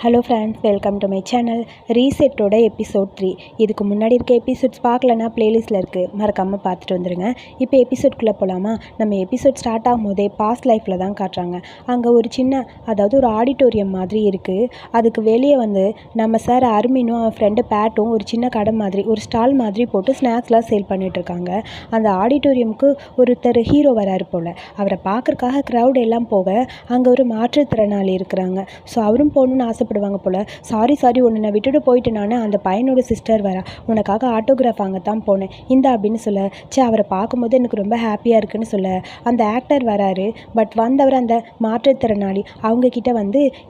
Hello friends, welcome to my channel. ரீசெட்டோட episode 3. இதுக்கு முன்னாடி இருக்க எபிசோட்ஸ் பார்க்கலன்னா ப்ளேலிஸ்ட்டில் இருக்குது, மறக்காமல் பார்த்துட்டு வந்துடுங்க. இப்போ எபிசோட்குள்ளே போகலாமா? நம்ம எபிசோட் ஸ்டார்ட் ஆகும் போதே பாஸ்ட் லைஃப்பில் தான் காட்டுறாங்க. அங்கே ஒரு சின்ன ஒரு ஆடிட்டோரியம் மாதிரி இருக்குது. அதுக்கு வெளியே நம்ம சார் அர்மினும் அவன் ஃப்ரெண்டு பேட்டும் ஒரு சின்ன கடை மாதிரி ஒரு ஸ்டால் மாதிரி போட்டு ஸ்நாக்ஸ்லாம் சேல் பண்ணிகிட்ருக்காங்க. அந்த ஆடிட்டோரியமுக்கு ஒருத்தர் ஹீரோ வராரு போல். அவரை பார்க்குறக்காக க்ரௌட் எல்லாம் போக அங்கே ஒரு மாற்றுத்திறனாளி இருக்கிறாங்க. ஸோ அவரும் போகணுன்னு ஆசைப்படுவாங்க போல். சாரி உன்னை விட்டுட்டு போயிட்டு அந்த பையனோட சிஸ்டர் வரா, உனக்காக ஆட்டோகிராஃப் வாங்க தான் போனேன், இந்தா அப்படின்னு சொல்ல. அவரை பார்க்கும்போது எனக்கு ரொம்ப ஹாப்பியாக இருக்குன்னு சொல்ல அந்த ஆக்டர் வராரு. பட் வந்தவர் அந்த மாற்றுத்திறனாளி அவங்கக்கிட்ட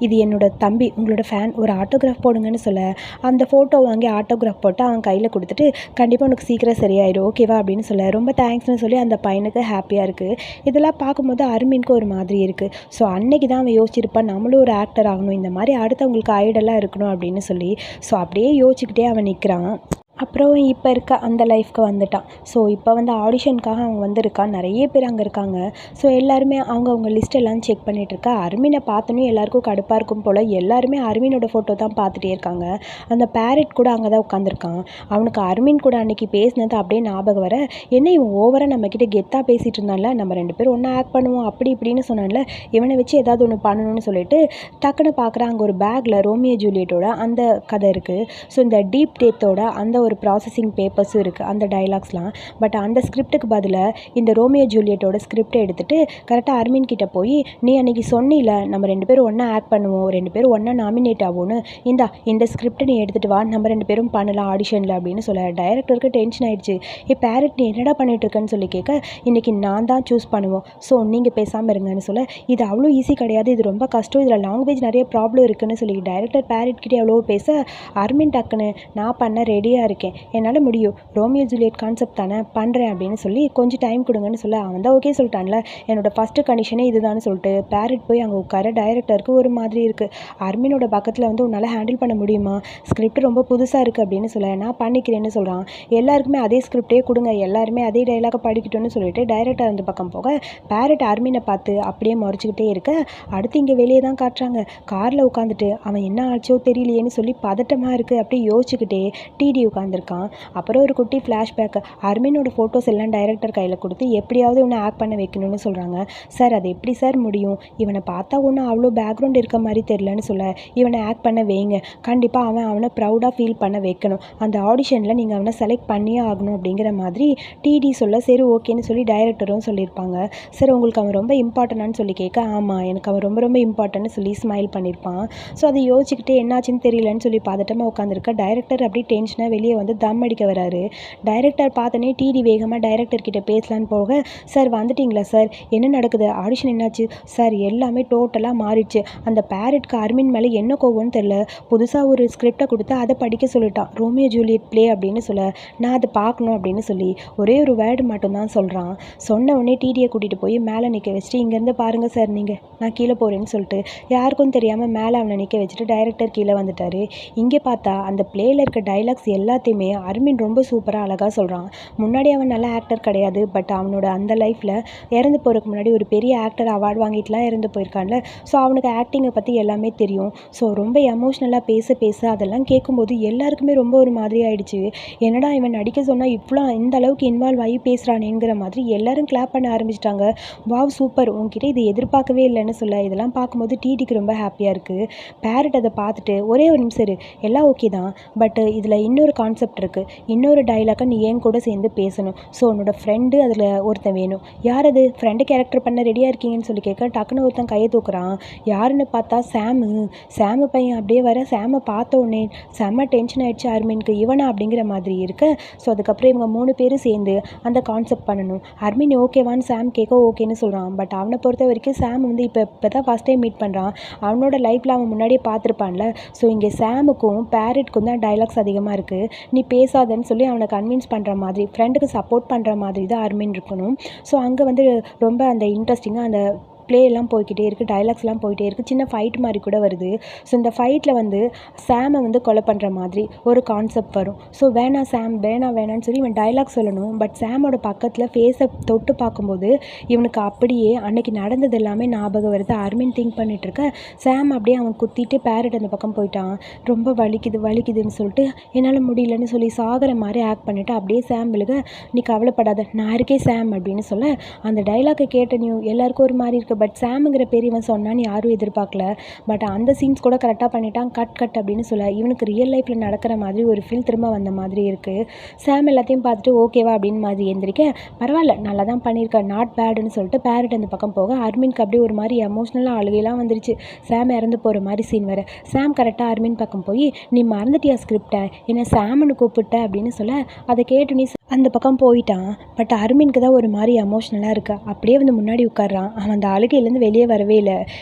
இது என்னோட தம்பி, உங்களோட ஃபேன், ஒரு ஆட்டோகிராஃப் போடுங்கன்னு சொல்ல அந்த ஃபோட்டோ வாங்கி ஆட்டோகிராஃப் போட்டு அவன் கையில் கொடுத்துட்டு கண்டிப்பாக உனக்கு சீக்கிரம் சரியாயிடும், ஓகேவா அப்படின்னு சொல்ல ரொம்ப தேங்க்ஸ்னு சொல்லி அந்த பையனுக்கு ஹாப்பியாக இருக்குது. இதெல்லாம் பார்க்கும்போது அருமினுக்கு ஒரு மாதிரி இருக்குது. ஸோ அன்னைக்கு தான் அவன் யோசிச்சிருப்பான், நம்மளும் ஒரு ஆக்டர் ஆகணும், இந்த மாதிரி அடுத்தவங்களுக்கு ஐடலாக இருக்கணும் அப்படின்னு சொல்லி. ஸோ அப்படியே யோசிச்சுக்கிட்டே அவன் நிற்கிறான். அப்புறம் இப்போ இருக்க அந்த லைஃப்க்கு வந்துட்டான். ஸோ இப்போ ஆடிஷனுக்காக அவங்க வந்திருக்கான். நிறைய பேர் அங்கே இருக்காங்க. ஸோ எல்லாருமே அவங்க லிஸ்ட் எல்லாம் செக் பண்ணிகிட்ருக்கா. அர்மினை பார்த்தோன்னே எல்லாருக்கும் கடுப்பாக இருக்கும் போல். எல்லாருமே அர்மினோட ஃபோட்டோ தான் பார்த்துட்டே இருக்காங்க. அந்த பேரட் கூட அங்கே தான் உட்காந்துருக்கான். அவனுக்கு அர்மின் கூட அன்றைக்கி பேசினது அப்படியே ஞாபகம் வர, என்ன இவன் ஓவராக நம்மக்கிட்ட கெத்தாக பேசிகிட்டு இருந்தான்ல, நம்ம 2 பேரும் ஒன்றா ஆக்ட் பண்ணுவோம் அப்படி இப்படின்னு சொன்னான்ல, இவனை வச்சு ஏதாவது ஒன்று பண்ணணும்னு சொல்லிட்டு டக்குன்னு பார்க்குறான். அங்கே ஒரு பேக்கில் ரோமியோ ஜூலியட்டோட அந்த கதை இருக்குது. ஸோ இந்த டீப் டெத்தோட அந்த ஒரு ப்ராசஸிங் பேப்பர்ஸும் இருக்குது, அந்த டைலாக்ஸ்லாம். பட் அந்த ஸ்கிரிப்டுக்கு பதிலாக இந்த ரோமியோ ஜூலியட்டோட ஸ்கிரிப்டை எடுத்துகிட்டு கரெக்டாக அர்மின் கிட்டே போய், நீ அன்றைக்கி சொன்னில நம்ம 2 பேரும் ஒன்றா ஆக்ட் பண்ணுவோம், 2 பேரும் ஒன்றா நாமினேட் ஆகும்னு, இந்த ஸ்கிரிப்டை நீ எடுத்துகிட்டு வா, நம்ம 2 பேரும் பண்ணலாம் ஆடிஷனில் அப்படின்னு சொல்ல டைரக்டருக்கு டென்ஷன் ஆகிடுச்சு. பேரட் நீ என்னடா பண்ணிகிட்ருக்கன்னு சொல்லி கேட்க, இன்றைக்கி நான் தான் சூஸ் பண்ணுவோம், ஸோ நீங்கள் பேசாமல் இருங்கன்னு சொல்ல, இது அவ்வளோ ஈஸி கிடையாது, இது ரொம்ப கஷ்டம், இதில் லாங்குவேஜ் நிறைய ப்ராப்ளம் இருக்குதுன்னு சொல்லி டைரக்டர் பேரட் கிட்டே எவ்வளோ பேச, அர்மின் டக்குன்னு நான் பண்ண ரெடியாக இருக்கேன், என்னால் முடியும், ரோமியோ ஜூலியட் கான்செப்ட் தானே பண்ணுறேன் அப்படின்னு சொல்லி கொஞ்சம் டைம் கொடுங்கன்னு சொல்ல, அவன் தான் ஓகே சொல்லிட்டான்ல, என்னோட ஃபஸ்ட்டு கண்டிஷனே இதுதான்னு சொல்லிட்டு பேரட் போய் அங்கே உட்கார. டைரக்டருக்கு ஒரு மாதிரி இருக்குது. அர்மினோட பக்கத்தில் உன்னால் ஹேண்டில் பண்ண முடியுமா, ஸ்கிரிப்ட் ரொம்ப புதுசாக இருக்குது அப்படின்னு சொல்ல, நான் பண்ணிக்கிறேன்னு சொல்கிறான். எல்லாருக்குமே அதே ஸ்கிரிப்டே கொடுங்க, எல்லாருமே அதே டைலாக படிக்கட்டும்னு சொல்லிட்டு டைரக்டர் அந்த பக்கம் போக, பேரட் அர்மினை பார்த்து அப்படியே முறைச்சிக்கிட்டே இருக்க. அடுத்து இங்கே வெளியே தான் காட்டுறாங்க. காரில் உட்காந்துட்டு அவன் என்ன ஆச்சோ தெரியலையேன்னு சொல்லி பதட்டமாக இருக்குது. அப்படியே யோசிச்சுக்கிட்டே டிடி உட்காந்துருக்கான். அப்புறம் ஒரு குட்டி ஃப்ளாஷ்பேக், அர்மினோட ஃபோட்டோஸ் எல்லாம் டைரக்டர் கையில் கொடுத்து எப்படியாவது இவனை ஆக்ட் பண்ண வைக்கணும்னு சொல்கிறாங்க. சார் அது எப்படி சார் முடியும், இவனை பார்த்தா ஒன்றும் அவ்வளோ பேக்ரவுண்ட் இருக்க மாதிரி தெரிலன்னு சொல்ல, இவனை ஆக்ட் பண்ண வைங்க, கண்டிப்பாக அவனை ப்ரௌடாக ஃபீல் பண்ண வைக்கணும், அந்த ஆடிஷனில் நீங்கள் அவனை செலக்ட் பண்ணியே ஆகணும் அப்படிங்கிற மாதிரி டிடி சொல்ல, சரி ஓகேன்னு சொல்லி டைரக்டரும் சொல்லியிருப்பாங்க. சார் உங்களுக்கு அவன் ரொம்ப இம்பார்ட்டன்ட்னு சொல்லி கேட்க, ஆமாம் எனக்கு அவன் ரொம்ப ரொம்ப இம்பார்ட்டன்ட்னு சொல்லி ஸ்மைல் பண்ணியிருப்பான். ஸோ அதை யோசிச்சுக்கிட்டே என்னாச்சுன்னு தெரியலன்னு சொல்லி பதட்டமாக உட்காந்துருக்க. டைரக்டர் அப்படி டென்ஷனாக வெளியே தம் அடிக்க வராரு. டைரக்டர் பார்த்தோன்னே டிடி வேகமாக டைரக்டர் கிட்ட பேசலான்னு போக, சார் வந்துட்டிங்களா சார், என்ன நடக்குது, ஆடிஷன் என்னாச்சு சார், எல்லாமே டோட்டலாக மாறிடுச்சு, அந்த பேரட்க்கு அர்மின் மேலே என்ன கோவம்னு தெரில, புதுசாக ஒரு ஸ்கிரிப்டை கொடுத்து அதை படிக்க சொல்லிட்டான், ரோமியோ ஜூலியட் ப்ளே அப்படின்னு சொல்ல, நான் அதை பார்க்கணும் அப்படின்னு சொல்லி ஒரே ஒரு வேர்டு மட்டும்தான் சொல்கிறான். சொன்ன உடனே டிடியை கூட்டிகிட்டு போய் மேலே நிற்க வச்சுட்டு, இங்கேருந்து பாருங்கள் சார் நீங்கள், நான் கீழே போகிறேன்னு சொல்லிட்டு யாருக்கும் தெரியாமல் மேலே அவனை நிற்க வச்சுட்டு டைரக்டர் கீழே வந்துட்டார். இங்கே பார்த்தா அந்த பிளேயில் இருக்க டைலாக்ஸ் எல்லாத்தையுமே அர்மின் ரொம்ப சூப்பராக அழகாக சொல்கிறான். முன்னாடி அவன் நல்ல ஆக்டர் கிடையாது, பட் அவனோட அந்த லைஃப்பில் இறந்து போகிறதுக்கு முன்னாடி ஒரு பெரிய ஆக்டர் அவார்டு வாங்கிட்டுலாம் இறந்து போயிருக்கான்ல. ஸோ அவனுக்கு ஆக்டிங்கை பற்றி எல்லாமே தெரியும். ஸோ ரொம்ப எமோஷ்னலாக பேச அதெல்லாம் கேட்கும்போது எல்லாருக்குமே ரொம்ப ஒரு மாதிரி ஆயிடுச்சு. என்னடா இவன் நடிக்க சொன்னால் இவ்வளோ இந்த அளவுக்கு இன்வால்வ் ஆகி பேசுகிறானேங்கிற மாதிரி எல்லாரும் கிளாப் பண்ண ஆரம்பிச்சிட்டாங்க. வாவ் சூப்பர், உன்கிட்ட இது எதிர்பார்க்கவே இல்லைன்னு சொல்ல, இதெல்லாம் பார்க்கும்போது டிடிக்கு ரொம்ப ஹாப்பியாக இருக்குது. பேரட் அதை பார்த்துட்டு, ஒரே ஒரு நிமிஷம் இரு, எல்லாம் ஓகே தான், பட் இதில் இன்னொரு கான்செப்ட் இருக்குது, இன்னொரு டைலாக்கை நீ ஏன் கூட சேர்ந்து பேசணும், ஸோ உன்னோட ஃப்ரெண்டு அதில் ஒருத்தன் வேணும், யார் அது, ஃப்ரெண்டு கேரக்டர் பண்ண ரெடியாக இருக்கீங்கன்னு சொல்லி கேட்க, டக்குன்னு ஒருத்தன் கையை தூக்குறான். யாருன்னு பார்த்தா சாமு பையன் அப்படியே வர, சாமை பார்த்த உடனே செம்ம டென்ஷன் ஆகிடுச்சு அர்மினுக்கு, இவனா அப்படிங்கிற மாதிரி இருக்க. ஸோ அதுக்கப்புறம் இவங்க 3 பேரும் சேர்ந்து அந்த கான்செப்ட் பண்ணணும். அர்மின் ஓகேவான்னு சாம் கேட்க ஓகேன்னு சொல்கிறான். பட் அவனை பொறுத்த வரைக்கும் சாம் இப்போ தான் ஃபஸ்ட் டைம் மீட் பண்ணுறான். அவனோட லைஃப்பில் அவன் முன்னாடியே பார்த்துருப்பான்ல. ஸோ இங்கே சாமுக்கும் பேரட்க்கும் தான் டைலாக்ஸ் அதிகமாக இருக்குது, நீ பேசாதன்னு சொல்லி அவனை கன்வின்ஸ் பண்ணுற மாதிரி, ஃப்ரெண்டுக்கு சப்போர்ட் பண்ணுற மாதிரி தான் அர்மின் இருக்கணும். ஸோ அங்கே ரொம்ப அந்த இன்ட்ரெஸ்டிங்காக அந்த ப்ளே எல்லாம் போய்க்கிட்டே இருக்குது, டைலாக்ஸ்லாம் போயிட்டே இருக்குது, சின்ன ஃபைட் மாதிரி கூட வருது. ஸோ இந்த ஃபைட்டில் வந்து சாமை வந்து கொலை பண்ணுற மாதிரி ஒரு கான்செப்ட் வரும். ஸோ வேணாம் சாம் வேணான்னு சொல்லி இவன் டைலாக் சொல்லணும். பட் சாமோட பக்கத்தில் ஃபேஸை தொட்டு பார்க்கும்போது இவனுக்கு அப்படியே அன்னைக்கு நடந்தது எல்லாமே ஞாபகம் வருது. அர்மின் திங்க் பண்ணிட்டு இருக்க சாம் அப்படியே அவன் குத்திட்டு பேரட் அந்த பக்கம் போயிட்டான். ரொம்ப வலிக்குதுன்னு சொல்லிட்டு என்னால் முடியலன்னு சொல்லி சாகிற மாதிரி ஆக்ட் பண்ணிவிட்டு அப்படியே சாம் விழுக, நீ கவலைப்படாத நான் இருக்கே சாம் அப்படின்னு சொல்ல, அந்த டைலாக்கை கேட்ட நீ எல்லாருக்கும் ஒரு மாதிரி இருக்குது. பட் சாமுங்கிற பேர் இவன் சொன்னான்னு யாரும் எதிர்பார்க்கல. பட் அந்த சீன்ஸ் கூட கரெக்டாக பண்ணிட்டான். கட் அப்படின்னு சொல்ல இவனுக்கு ரியல் லைஃப்பில் நடக்கிற மாதிரி ஒரு ஃபீல் திரும்ப வந்த மாதிரி இருக்குது. சாம் எல்லாத்தையும் பார்த்துட்டு ஓகேவா அப்படின்னு மாதிரி எந்திரிக்க, பரவாயில்ல நல்லா தான் பண்ணியிருக்கேன், நாட் பேடுன்னு சொல்லிட்டு பேரட் அந்த பக்கம் போக அர்மின்க்கு அப்படியே ஒரு மாதிரி எமோஷ்னலாக அழுகையெல்லாம் வந்துருச்சு. சாம் இறந்து போகிற மாதிரி சீன் வேறு. சாம் கரெக்டாக அர்மின் பக்கம் போய், நீ மறந்துட்டியா ஸ்கிரிப்டை, என்ன சாம்னு கூப்பிட்ட அப்படின்னு சொல்ல, அதை கேட்டு நீ அந்த பக்கம் போயிட்டான். பட் அர்மினுக்கு தான் ஒரு மாதிரி எமோஷ்னலாக இருக்கு. அப்படியே வந்து முன்னாடி உட்கார்றான். அவன் அந்த அழுகையிலேருந்து வெளியே வரவே இல்லை.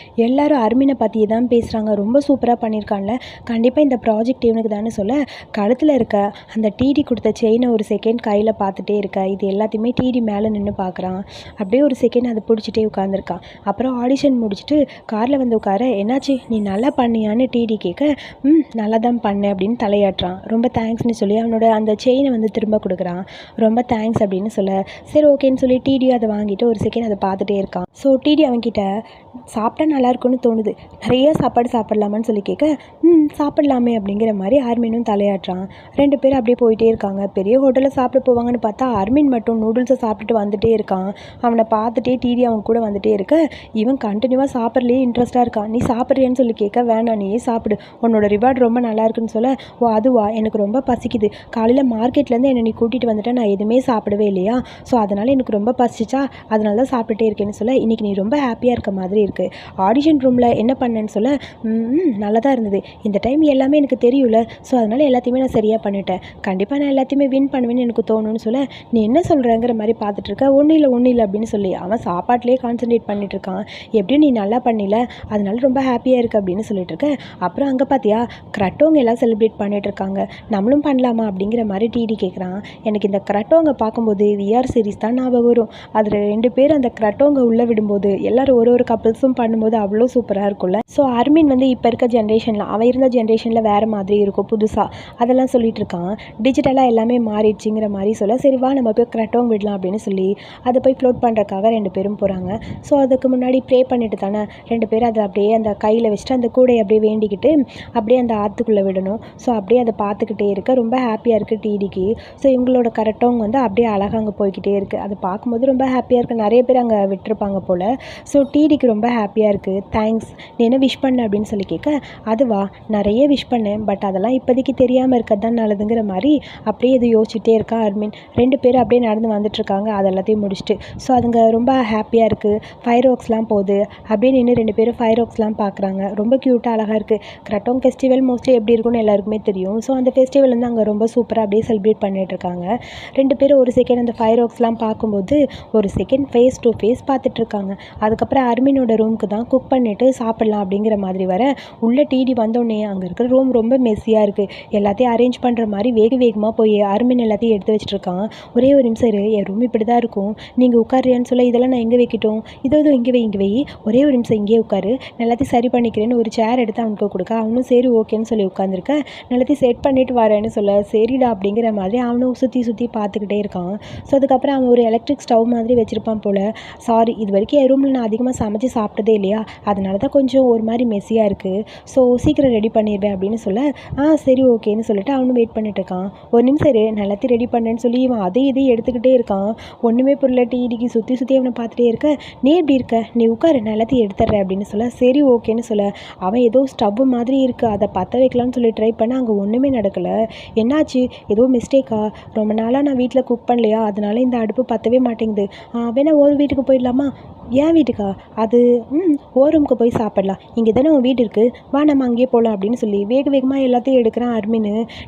எல்லாரும் அர்மினை பற்றி தான் பேசுகிறாங்க, ரொம்ப சூப்பராக பண்ணியிருக்கான்ல, கண்டிப்பாக இந்த ப்ராஜெக்ட் இவனுக்கு தானே சொல்ல, கழுத்தில் இருக்க அந்த டிடி கொடுத்த செயினை ஒரு செகண்ட் கையில் பார்த்துட்டே இருக்க. இது எல்லாத்தையுமே டிடி மேலே நின்று பார்க்குறான். அப்படியே ஒரு செகண்ட் அதை பிடிச்சிட்டே உட்காந்துருக்கான். அப்புறம் ஆடிஷன் முடிச்சுட்டு காரில் வந்து உட்கார, என்னாச்சு நீ நல்லா பண்ணியான்னு டிடி கேட்க, நல்லா தான் பண்ணேன் அப்படின்னு தலையாட்டுறான். ரொம்ப தேங்க்ஸ்னு சொல்லி அவனோட அந்த செயினை வந்து திரும்ப கொடுக்குறான். ரொம்ப தேங்க்ஸ் அப்படின்னு சொல்ல, சரி ஓகேன்னு சொல்லி டிடி அதை வாங்கிட்டு ஒரு செகண்ட் அதை பார்த்துட்டே இருக்கான். ஸோ டிடி அவன்கிட்ட சாப்பிட்டா நல்லா இருக்கும்னு தோணுது, நிறைய சாப்பாடு சாப்பிட்லாமான்னு சொல்லி கேட்க, சாப்பிட்லாமே அப்படிங்கிற மாதிரி அர்மினும் தலையாட்டுறான். 2 பேரும் அப்படியே போயிட்டே இருக்காங்க. பெரிய ஹோட்டலில் சாப்பிட போவாங்கன்னு பார்த்தா அர்மின் மட்டும் நூடுல்ஸை சாப்பிட்டுட்டு வந்துட்டே இருக்கான். அவனை பார்த்துட்டே டிடி அவன் கூட வந்துட்டே இருக்க, இவன் கண்டினியூவாக சாப்பிட்றதுலேயே இன்ட்ரெஸ்ட்டாக இருக்கான். நீ சாப்பிட்றியான்னு சொல்லி கேட்க, வேணாம் நீயே சாப்பிடு, உன்னோட ரிவார்டு ரொம்ப நல்லா இருக்குன்னு சொல்ல, ஓ அதுவா, எனக்கு ரொம்ப பசிக்குது, காலையில் மார்க்கெட்லேருந்து என்னை நீ கூட்டிகிட்டு வந்துட்டேன், நான் எதுவுமே சாப்பிடவே இல்லையா, ஸோ அதனால் எனக்கு ரொம்ப பசிச்சா அதனால தான் சாப்பிட்டுட்டே இருக்கேன்னு சொல்ல, இன்றைக்கி நீ ரொம்ப ஹாப்பியாக இருக்க மாதிரி இருக்குது. ஆடிஷன் ரூமில் என்ன பண்ணேன்னு சொல்ல, நல்லா தான் இருந்தது, இந்த டைம் எல்லாமே எனக்கு தெரியும்ல, ஸோ அதனால் எல்லாத்தையுமே நான் சரியாக பண்ணிட்டேன், கண்டிப்பாக நான் எல்லாத்தையுமே வின் பண்ணுவேன்னு எனக்கு தோணுன்னு சொல்ல, நீ என்ன சொல்கிறேங்கிற மாதிரி பார்த்துட்டு இருக்க, ஒன்றும் இல்லை அப்படின்னு சொல்லி அவன் சாப்பாட்டிலே கான்சன்ட்ரேட் பண்ணிட்டு இருக்கான். எப்படியும் நீ நல்லா பண்ணில, அதனால ரொம்ப ஹாப்பியாக இருக்குது அப்படின்னு சொல்லிட்டு இருக்க. அப்புறம் அங்கே பார்த்தியா க்ரட்டோங்க எல்லாம் செலிப்ரேட் பண்ணிட்டு இருக்காங்க, நம்மளும் பண்ணலாமா அப்படிங்கிற மாதிரி டிடி கேட்குறான். எனக்கு இந்த க்ரட்டோங்க பார்க்கும்போது விஆர் சீரிஸ் தான் ஞாபகம் வரும். அதில் 2 பேர் அந்த க்ரட்டோங்க உள்ளே விடும்போது எல்லாரும் ஒரு கப்புள்ஸும் பண்ணும்போது அவ்வளோ சூப்பராக இருக்கும்ல. ஸோ அர்மின் வந்து இப்போ இருக்க ஜென்ரேஷனில் அவன் இருந்த ஜென்ரேஷனில் வேறு மாதிரி இருக்கும் புதுசாக, அதெல்லாம் சொல்லிட்டு இருக்கான். டிஜிட்டலாக எல்லாமே மாறிடுச்சுங்கிற மாதிரி சொல்ல, சரி வா நம்ம போய் க்ரட்டோங்க விடலாம் அப்படின்னு சொல்லி அதை போய் ஃப்ளோட் பண்ணுறதுக்காக 2 பேரும் போகிறாங்க. ஸோ அதுக்கு முன்னாடி ப்ரே பண்ணிட்டு தானே 2 பேரும் அதை அப்படியே அந்த கையில் வச்சுட்டு அந்த கூடையை அப்படியே வேண்டிக்கிட்டு அப்படியே அந்த ஆற்றுக்குள்ளே விடணும். ஸோ அப்படியே அதை பார்த்துக்கிட்டே இருக்க ரொம்ப ஹாப்பியாக இருக்குது டிடிக்கு. ஸோ இவங்களோட கரெக்டாக வந்து அப்படியே அழகாக அங்கே போய்கிட்டே இருக்குது. அதை பார்க்கும்போது ரொம்ப ஹாப்பியாக இருக்குது. நிறைய பேர் அங்கே விட்டுருப்பாங்க போல். ஸோ டிடிக்கு ரொம்ப ஹாப்பியாக இருக்குது. தேங்க்ஸ், நீ என்ன விஷ் பண்ண அப்படின்னு சொல்லி கேட்க, அதுவா நிறைய விஷ் பண்ணேன், பட் அதெல்லாம் இப்போதைக்கு தெரியாமல் இருக்கிறது தான் நல்லதுங்கிற மாதிரி அப்படியே இது யோசிச்சுட்டே இருக்கா அர்மின். 2 பேரும் அப்படியே நடந்து வந்துட்டுருக்காங்க அது எல்லாத்தையும் முடிச்சுட்டு. ஸோ அதுங்க ரொம்ப ஹாப்பியாக இருக்குது. ஃபயர் ஒர்க்ஸ்லாம் போகுது, அப்படியே நின்று 2 பேரும் ஃபயர் ஒர்க்ஸ்லாம் பார்க்குறாங்க. ரொம்ப க்யூட்டாக அழகாக இருக்குது. க்ரட்டோங் ஃபெஸ்டிவல் மோஸ்ட்லி எப்படி இருக்குன்னு எல்லாருக்குமே தெரியும். ஸோ அந்த ஃபெஸ்டிவல் வந்து அங்கே ரொம்ப சூப்பராக அப்படியே செலிப்ரேட் பண்ணிகிட்ருக்காங்க. 2 பேரும் ஒரு செகண்ட் அந்த ஃபயர் ஒர்க்ஸ்லாம் பார்க்கும்போது ஒரு செகண்ட் ஃபேஸ் டு ஃபேஸ் பார்த்துட்ருக்காங்க. அதுக்கப்புறம் அர்மினோட ரூமுக்கு தான் குக் பண்ணிவிட்டு சாப்பிட்லாம் அப்படிங்கிற மாதிரி வர, உள்ளே டிடி வந்தோடனே அங்கே இருக்கிற ரூம் ரொம்ப மெஸ்ஸியாக இருக்குது. எல்லாத்தையும் அரேஞ்ச் பண்ணுற மாதிரி வேகமாக போய் அர்மின் எல்லாத்தையும் எடுத்து வச்சுட்ருக்கான். ஒரே ஒரு நிமிஷம் இரு, என் ரூம் இப்படி தான் இருக்கும், நீங்கள் உட்காரியான்னு சொல்ல, இதெல்லாம் நான் எங்கே வைக்கட்டும், இதோ இங்கே வை, ஒரே ஒரு நிமிஷம் இங்கேயே உட்காரு, நான் எல்லாத்தையும் சரி பண்ணிக்கிறேன்னு ஒரு சேர் எடுத்து அவனுக்கு கொடுக்க, அவனும் சரி ஓகேன்னு சொல்லி உட்காந்துருக்க. எல்லாத்தையும் செட் பண்ணிவிட்டு வரேன்னு சொல்ல, சரிடா அப்படிங்கிற மாதிரி அவனும் சுற்றி பார்த்துக்கிட்டே இருக்கான். ஸோ அதுக்கப்புறம் அவன் ஒரு எலக்ட்ரிக் ஸ்டவ் மாதிரி வச்சுருப்பான் போல். சாரி, இது வரைக்கும் என் ரூமில் நான் அதிகமாக சமைச்சு சாப்பிட்டதே இல்லையா, அதனால தான் கொஞ்சம் ஒரு மாதிரி மெஸ்ஸியாக இருக்குது, ஸோ சீக்கிரம் ரெடி பண்ணிடுவேன் அப்படின்னு சொல்ல, சரி ஓகேன்னு சொல்லிட்டு அவனும் வெயிட் பண்ணிட்டு இருக்கான். ஒரு நிமிஷம் இரு, நான் எல்லாத்தையும் ரெடி பண்ணேன்னு சொல்லி இவன் இதையும் எடுத்துக்கிட்டே இருக்கான். ஒன்றுமே புரியல டிடிக்கு. சுற்றி அவனை பார்த்துட்டே இருக்க, நீ எப்படி இருக்க, நீ உட்காரு, நான் எல்லாத்தையும் எடுத்துட்றேன் அப்படின்னு சொல்ல, சரி ஓகேன்னு சொல்ல, அவன் ஏதோ ஸ்டவ் மாதிரி இருக்குது, அதை பற்ற வைக்கலான்னு சொல்லி ட்ரை பண்ண அங்கே ஒன்றுமே நடக்கலை. என்னாச்சு, ஏதோ மிஸ்டேக்கா, ரொம்ப நாளாக நான் வீட்டில் குக் பண்ணலையா, அதனால இந்த அடுப்பு பற்றவே மாட்டேங்குது, வேணா ஒரு வீட்டுக்கு போயிடலாமா, ஏன் வீட்டுக்கா, அது ரூமுக்கு போய் சாப்பிடலாம், இங்கே தானே உன் வீடு இருக்குது, வா நம்ம அங்கேயே போகலாம் அப்படின்னு சொல்லி வேகமாக எல்லாத்தையும் எடுக்கிறான் அர்மின்.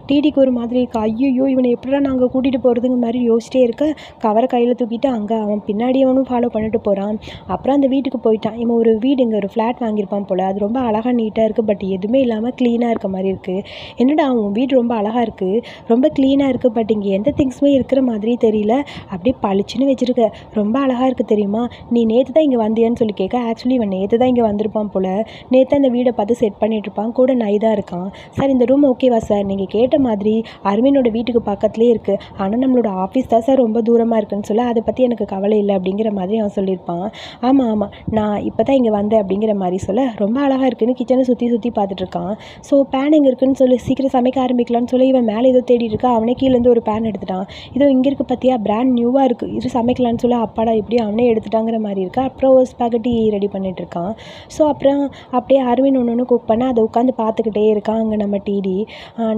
டிடிக்கு ஒரு மாதிரி இருக்கா, ஐயோ இவனை எப்படிடா நாங்கள் கூட்டிகிட்டு போகிறதுங்க மாதிரி யோசிச்சிட்டே இருக்க, கவரை கையில் தூக்கிட்டு அங்கே அவன் பின்னாடி அவனும் ஃபாலோ பண்ணிட்டு போகிறான். அப்புறம் அந்த வீட்டுக்கு போயிட்டான். இவன் ஒரு வீடு இங்கே ஒரு ஃப்ளாட் வாங்கியிருப்பான் போல், அது ரொம்ப அழகாக நீட்டாக இருக்குது, பட் எதுவுமே இல்லாமல் க்ளீனாக இருக்க மாதிரி இருக்குது. என்னடா அவன் வீடு ரொம்ப அழகாக இருக்குது, ரொம்ப க்ளீனாக இருக்குது, பட் இங்கே எந்த திங்ஸுமே இருக்கிற மாதிரி தெரியல, அப்படியே பளிச்சுன்னு வச்சுருக்க, ரொம்ப அழகாக இருக்குது தெரியுமா, நீ நேற்று நேற்று தான் இங்கே வந்தியான்னு சொல்லி கேட்க, ஆக்சுவலி இவன் நேற்று தான் இங்கே வந்திருப்பான் போல். நேற்று அந்த வீடை பார்த்து செட் பண்ணிகிட்ருப்பான். கூட நைதா இருக்கான். சார் இந்த ரூம் ஓகேவா சார்? நீங்கள் கேட்ட மாதிரி அரவினோட வீட்டுக்கு பக்கத்துலேயே இருக்குது. ஆனால் நம்மளோட ஆஃபீஸ் தான் சார் ரொம்ப தூரமாக இருக்குன்னு சொல்ல, அதை பற்றி எனக்கு கவலை இல்லை அப்படிங்கிற மாதிரி அவன் சொல்லியிருப்பான். ஆமாம் ஆமாம், நான் இப்போ தான் இங்கே வந்தேன் அப்படிங்கிற மாதிரி சொல்ல, ரொம்ப அழகாக இருக்குன்னு கிச்சனை சுற்றி சுற்றி பார்த்துட்ருக்கான். ஸோ பேன் எங்கே இருக்குன்னு சொல்லி சீக்கிரம் சமைக்க ஆரம்பிக்கலான்னு சொல்லி இவன் மேலே ஏதோ தேடிட்டு இருக்கா. அவனே கீழேருந்து ஒரு பேன் எடுத்துட்டான். இதோ இங்கே இருக்குது பார்த்தியா, பிராண்ட் நியூவாக இருக்குது, இது சமைக்கலான்னு சொல்லி அப்பாடா இப்படி அவனே எடுத்துட்டாங்கிற மாதிரி இருக்கா. அப்புறம் ஒரு ஸ்பெகட்டி ரெடி பண்ணிட்டு இருக்கான். ஸோ அப்புறம் அப்படியே அரவிந்த் ஒன்று குக் பண்ண அதை உட்காந்து பார்த்துக்கிட்டே இருக்கான். அங்கே நம்ம டிடி,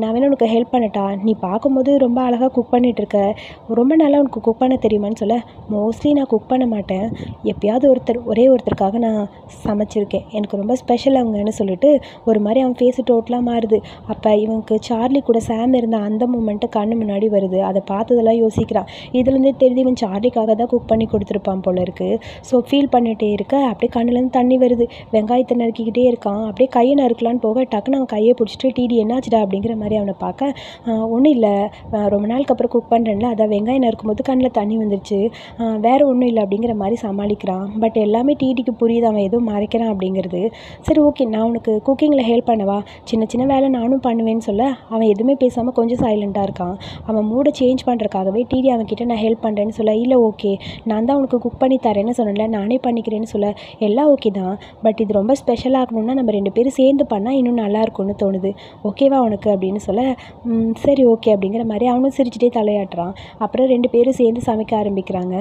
நான் வேணா உனக்கு ஹெல்ப் பண்ணட்டா, நீ பார்க்கும்போது ரொம்ப அழகாக குக் பண்ணிகிட்டு இருக்க, ரொம்ப நல்லா உனக்கு குக் பண்ண தெரியுமான்னு சொல்ல, மோஸ்ட்லி நான் குக் பண்ண மாட்டேன், எப்பயாவது ஒரே ஒருத்தருக்காக நான் சமைச்சிருக்கேன், எனக்கு ரொம்ப ஸ்பெஷல் அவங்கன்னு சொல்லிட்டு ஒரு மாதிரி அவன் ஃபேஸு டோட்டலாக மாறுது. அப்போ இவனுக்கு சார்லி கூட சாம் இருந்த அந்த மூமெண்ட்டு கண்ணு முன்னாடி வருது. அதை பார்த்ததெல்லாம் யோசிக்கிறான். இதுலேருந்தே தெரிஞ்சு இவன் சார்லிக்காக தான் குக் பண்ணி கொடுத்துருப்பான் போல இருக்குது. ஸோ ஃபீல் பண்ணிகிட்டே இருக்க அப்படியே கண்ணுலேருந்து தண்ணி வருது. வெங்காயத்தை நறுக்கிக்கிட்டே இருக்கான். அப்படியே கையை நறுக்கலான்னு போக டக்குன்னு அவன் கையை பிடிச்சிட்டு, டிடி என்னாச்சுடா அப்படிங்கிற மாதிரி அவனை பார்க்க, ஒன்றும் இல்லை, ரொம்ப நாளுக்கு அப்புறம் குக் பண்ணுறேன்ல, அதான் வெங்காயம் நறுக்கும்போது கண்ணில் தண்ணி வந்துருச்சு, வேறு ஒன்றும் இல்லை அப்படிங்கிற மாதிரி சமாளிக்கிறான். பட் எல்லாமே டிடிக்கு புரியுது அவன் எதுவும் மறைக்கிறான் அப்படிங்கிறது. சரி ஓகே, நான் உனக்கு குக்கிங்கில் ஹெல்ப் பண்ணவா, சின்ன சின்ன வேலை நானும் பண்ணுவேன்னு சொல்ல, அவன் எதுவுமே பேசாமல் கொஞ்சம் சைலண்ட்டாக இருக்கான். அவன் மூடை சேஞ்ச் பண்ணுறக்காகவே டிடி அவன்கிட்ட நான் ஹெல்ப் பண்ணுறேன்னு சொல்ல, இல்லை ஓகே, நான் தான் உனக்கு குக் பண்ணி தரேன்னு சொன்னேன்ல, நானே பண்ணிக்கிறேன்னு சொல்ல, எல்லாம் ஓகே தான், பட் இது ரொம்ப ஸ்பெஷலாக ஆகணும்னா நம்ம 2 பேரும் சேர்ந்து பண்ணால் இன்னும் நல்லாயிருக்கும்னு தோணுது, ஓகேவா உனக்கு அப்படின்னு சொல்ல, சரி ஓகே அப்படிங்கிற மாதிரி அவனும் சிரிச்சிட்டே தலையாட்டுறான். அப்புறம் 2 பேரும் சேர்ந்து சமைக்க ஆரம்பிக்கிறாங்க.